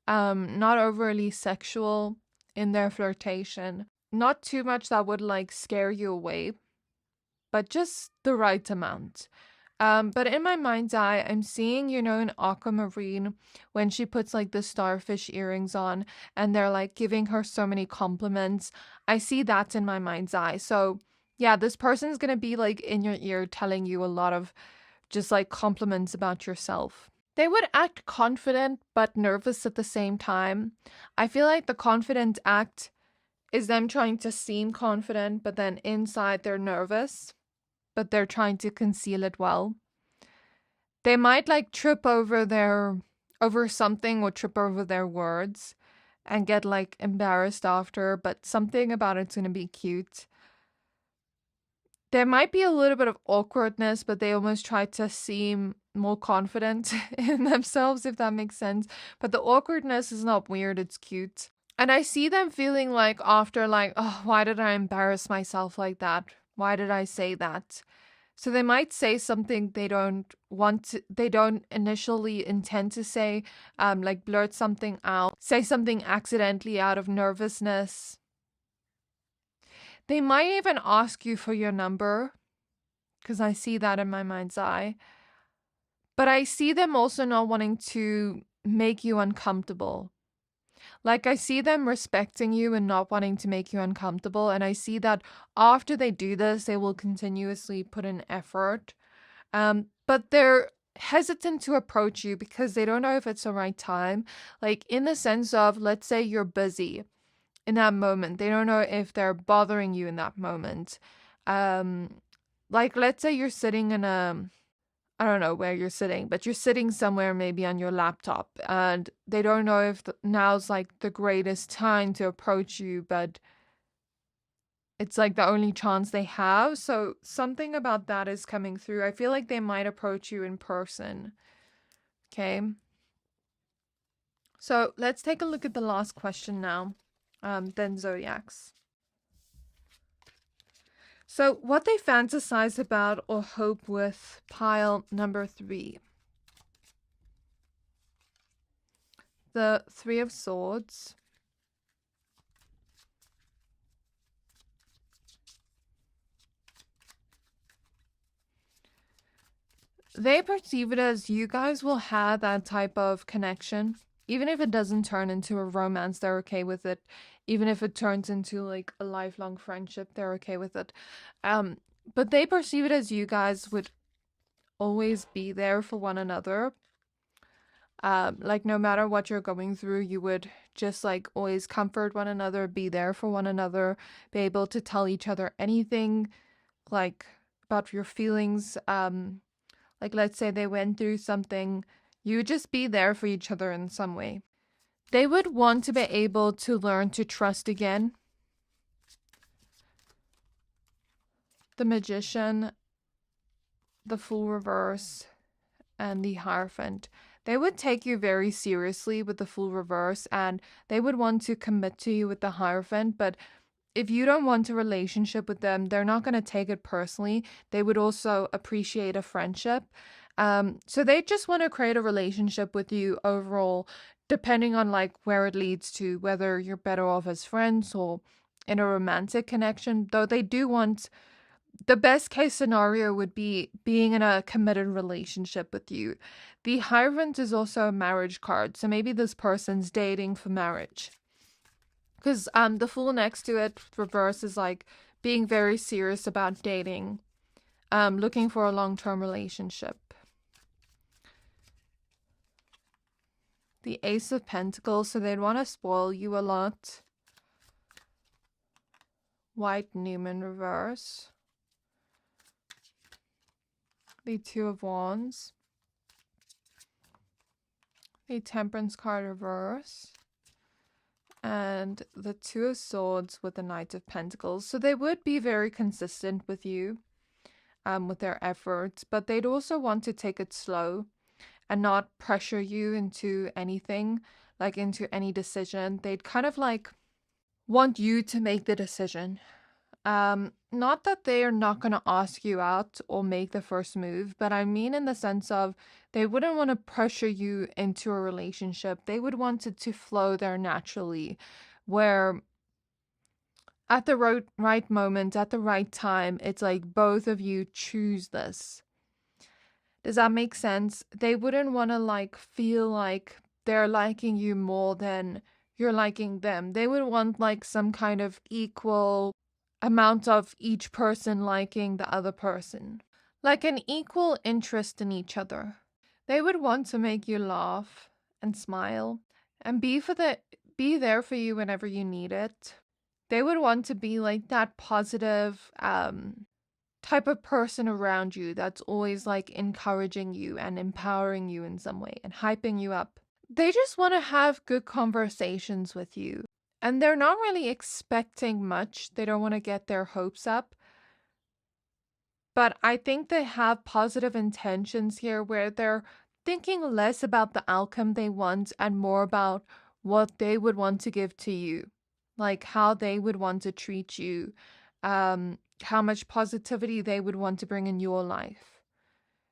Speaker 1: Not overly sexual in their flirtation. Not too much that would like scare you away, but just the right amount. But in my mind's eye, I'm seeing, in Aquamarine, when she puts like the starfish earrings on and they're like giving her so many compliments. I see that in my mind's eye. So yeah, this person's gonna be like in your ear telling you a lot of just like compliments about yourself. They would act confident but nervous at the same time. I feel like the confident act is them trying to seem confident, but then inside they're nervous, but they're trying to conceal it well. They might like trip over something or trip over their words and get like embarrassed after, but something about it's going to be cute. There might be a little bit of awkwardness, but they almost try to seem more confident in themselves, if that makes sense. But the awkwardness is not weird, it's cute. And I see them feeling like after like, oh, why did I embarrass myself like that? Why did I say that? So they might say something they don't initially intend to say, like blurt something out, say something accidentally out of nervousness. They might even ask you for your number, because I see that in my mind's eye. But I see them also not wanting to make you uncomfortable. Like, I see them respecting you and not wanting to make you uncomfortable. And I see that after they do this, they will continuously put in effort. But they're hesitant to approach you because they don't know if it's the right time. Like, in the sense of, let's say you're busy in that moment. They don't know if they're bothering you in that moment. Like, let's say you're sitting in I don't know where you're sitting, but you're sitting somewhere maybe on your laptop, and they don't know if now's like the greatest time to approach you, but it's like the only chance they have. So something about that is coming through. I feel like they might approach you in person. Okay. So let's take a look at the last question now. Then zodiacs. So what they fantasize about or hope with pile number 3. The 3 of Swords. They perceive it as you guys will have that type of connection. Even if it doesn't turn into a romance, they're okay with it. Even if it turns into like a lifelong friendship, they're okay with it. But they perceive it as you guys would always be there for one another. Like no matter what you're going through, you would just like always comfort one another, be there for one another, be able to tell each other anything like about your feelings. Like let's say they went through something, you would just be there for each other in some way. They would want to be able to learn to trust again. The Magician, the Fool reverse, and the Hierophant. They would take you very seriously with the Fool reverse, and they would want to commit to you with the Hierophant, but if you don't want a relationship with them, they're not going to take it personally. They would also appreciate a friendship. So they just want to create a relationship with you overall, depending on like where it leads to, whether you're better off as friends or in a romantic connection. Though they do want, the best case scenario would be being in a committed relationship with you. The Hierophant is also a marriage card. So maybe this person's dating for marriage. Because the Fool next to it, reverse, is like being very serious about dating, looking for a long-term relationship. The Ace of Pentacles, so they'd want to spoil you a lot. White Newman reverse. The Two of Wands. The Temperance card reverse. And the Two of Swords with the Knight of Pentacles. So they would be very consistent with you, with their efforts, but they'd also want to take it slow and not pressure you into anything, like into any decision. They'd kind of like want you to make the decision. Not that they are not going to ask you out or make the first move, but I mean in the sense of they wouldn't want to pressure you into a relationship. They would want it to flow there naturally, where at the right moment, at the right time, it's like both of you choose this. Does that make sense? They wouldn't want to like feel like they're liking you more than you're liking them. They would want like some kind of equal amount of each person liking the other person, like an equal interest in each other. They would want to make you laugh and smile and be there for you whenever you need it. They would want to be like that positive type of person around you that's always like encouraging you and empowering you in some way and hyping you up. They just want to have good conversations with you. And they're not really expecting much. They don't want to get their hopes up. But I think they have positive intentions here where they're thinking less about the outcome they want and more about what they would want to give to you. Like how they would want to treat you. How much positivity they would want to bring in your life.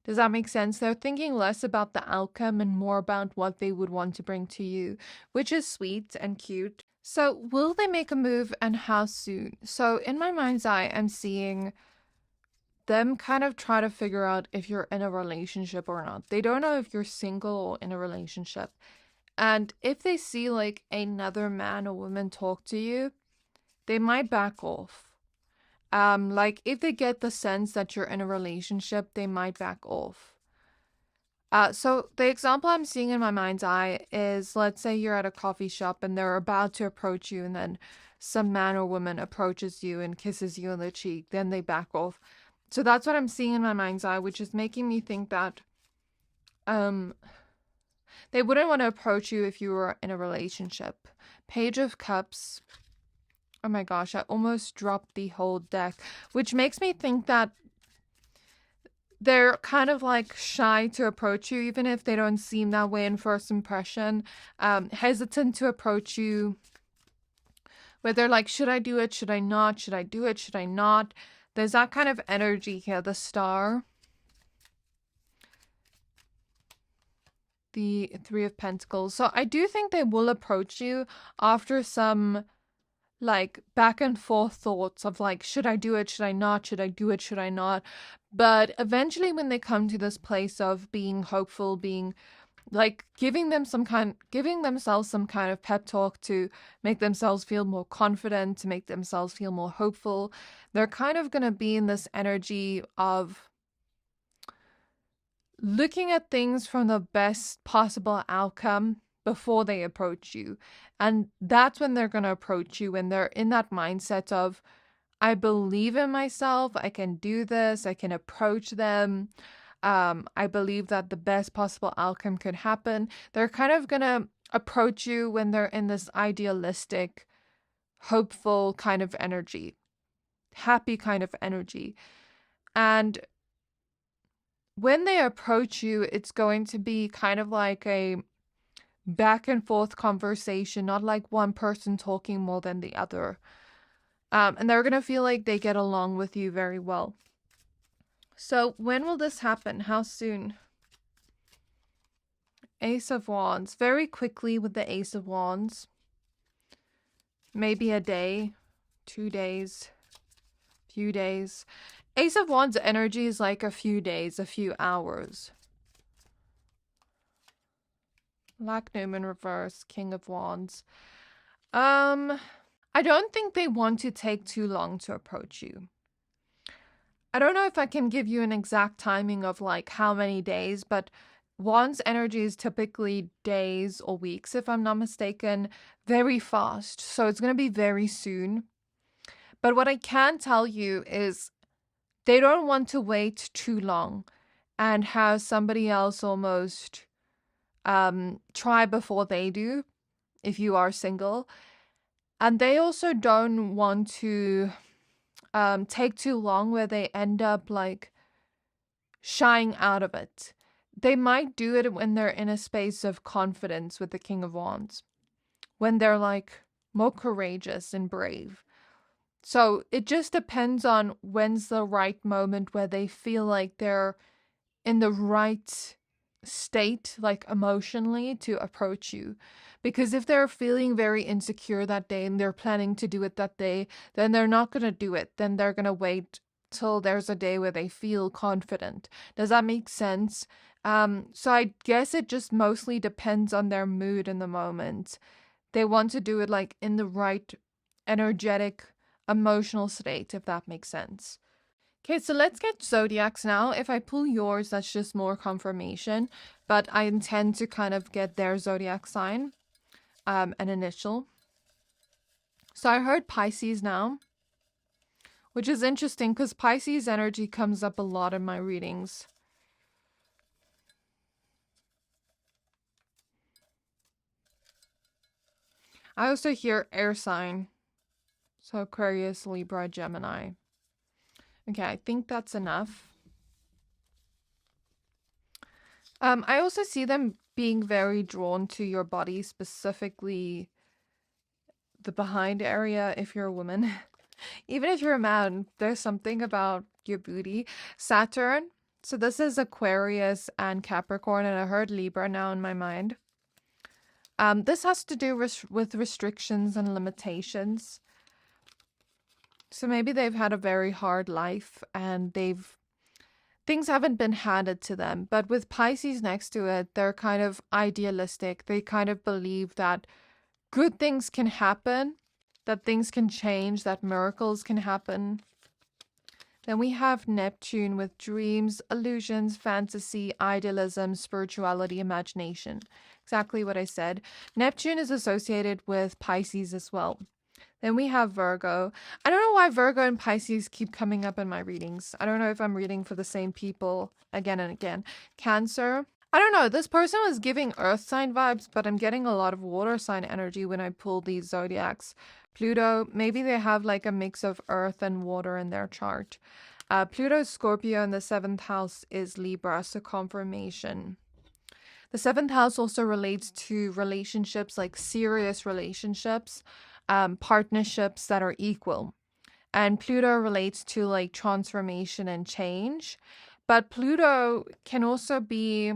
Speaker 1: Does that make sense? They're thinking less about the outcome and more about what they would want to bring to you, which is sweet and cute. So will they make a move and how soon? So in my mind's eye, I'm seeing them kind of try to figure out if you're in a relationship or not. They don't know if you're single or in a relationship. And if they see like another man or woman talk to you, they might back off. Like if they get the sense that you're in a relationship, they might back off. So the example I'm seeing in my mind's eye is, let's say you're at a coffee shop and they're about to approach you and then some man or woman approaches you and kisses you on the cheek, then they back off. So that's what I'm seeing in my mind's eye, which is making me think that they wouldn't want to approach you if you were in a relationship. Page of Cups, Oh my gosh, I almost dropped the whole deck, which makes me think that they're kind of like shy to approach you, even if they don't seem that way in first impression. Hesitant to approach you, where they're like, should I do it? Should I not? Should I do it? Should I not? There's that kind of energy here. The Star, the Three of Pentacles. So I do think they will approach you after some like back and forth thoughts of like, should I do it? Should I not? Should I do it? Should I not? But eventually when they come to this place of being hopeful, being like giving themselves some kind of pep talk to make themselves feel more confident, to make themselves feel more hopeful, they're kind of going to be in this energy of looking at things from the best possible outcome before they approach you. And that's when they're going to approach you, when they're in that mindset of, I believe in myself, I can do this, I can approach them. I believe that the best possible outcome could happen. They're kind of going to approach you when they're in this idealistic, hopeful kind of energy, happy kind of energy. And when they approach you, it's going to be kind of like a back and forth conversation, not like one person talking more than the other. And they're going to feel like they get along with you very well. So when will this happen? How soon? Ace of Wands. Very quickly with the Ace of Wands. Maybe a day, 2 days, few days. Ace of Wands energy is like a few days, a few hours. Black Gnome in reverse, King of Wands. I don't think they want to take too long to approach you. I don't know if I can give you an exact timing of like how many days, but Wands energy is typically days or weeks, if I'm not mistaken, very fast. So it's going to be very soon. But what I can tell you is they don't want to wait too long and have somebody else almost try before they do, if you are single. And they also don't want to take too long where they end up like shying out of it. They might do it when they're in a space of confidence with the King of Wands, when they're like more courageous and brave. So it just depends on when's the right moment where they feel like they're in the right state, like emotionally, to approach you. Because if they're feeling very insecure that day and they're planning to do it that day, then they're not going to do it. Then they're going to wait till there's a day where they feel confident. Does that make sense? So I guess it just mostly depends on their mood in the moment. They want to do it like in the right energetic, emotional state, if that makes sense. Okay, so let's get zodiacs now. If I pull yours, that's just more confirmation, but I intend to kind of get their zodiac sign, an initial. So I heard Pisces now, which is interesting because Pisces energy comes up a lot in my readings. I also hear air sign, so Aquarius, Libra, Gemini. Okay, I think that's enough. I also see them being very drawn to your body, specifically the behind area if you're a woman. Even if you're a man, there's something about your booty. Saturn. So this is Aquarius and Capricorn, and I heard Libra now in my mind. This has to do with restrictions and limitations. So maybe they've had a very hard life and things haven't been handed to them. But with Pisces next to it, they're kind of idealistic. They kind of believe that good things can happen, that things can change, that miracles can happen. Then we have Neptune with dreams, illusions, fantasy, idealism, spirituality, imagination. Exactly what I said. Neptune is associated with Pisces as well. Then we have Virgo. I don't know why Virgo and Pisces keep coming up in my readings. I don't know if I'm reading for the same people again and again. Cancer. I don't know. This person was giving earth sign vibes, but I'm getting a lot of water sign energy when I pull these zodiacs. Pluto, maybe they have like a mix of earth and water in their chart. Pluto's Scorpio and the seventh house is Libra, so confirmation. The seventh house also relates to relationships, like serious relationships, partnerships that are equal. And Pluto relates to like transformation and change. But Pluto can also be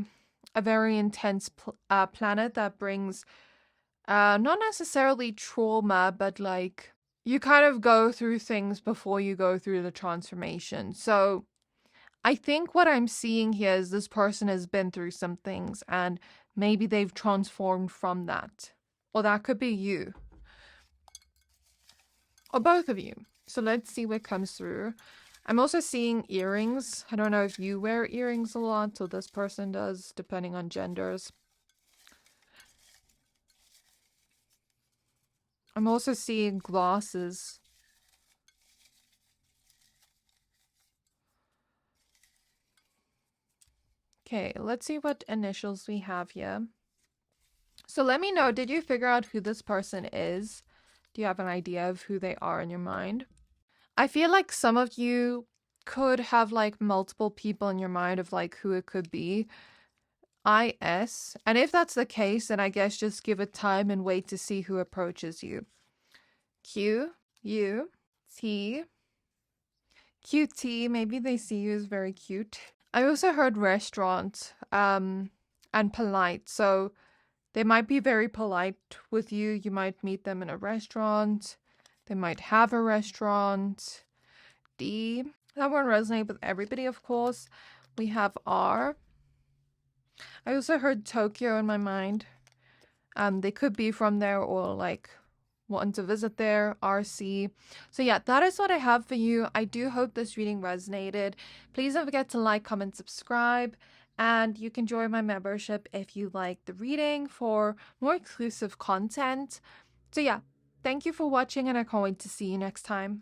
Speaker 1: a very intense planet that brings not necessarily trauma, but like you kind of go through things before you go through the transformation. So I think what I'm seeing here is this person has been through some things and maybe they've transformed from that. Or that could be you. Or both of you. So let's see what comes through. I'm also seeing earrings. I don't know if you wear earrings a lot, or this person does, depending on genders. I'm also seeing glasses. Okay, let's see what initials we have here. So let me know, did you figure out who this person is? Do you have an idea of who they are in your mind? I feel like some of you could have like multiple people in your mind of like who it could be. IS. And if that's the case, then I guess just give it time and wait to see who approaches you. Q, U, T, QT. Maybe they see you as very cute. I also heard restaurant and polite. So they might be very polite with you. You might meet them in a restaurant. They might have a restaurant. D. That won't resonate with everybody, of course. We have R. I also heard Tokyo in my mind. They could be from there or like wanting to visit there, RC. So yeah, that is what I have for you. I do hope this reading resonated. Please don't forget to like, comment, subscribe, and you can join my membership if you like the reading for more exclusive content. So yeah, thank you for watching and I can't wait to see you next time.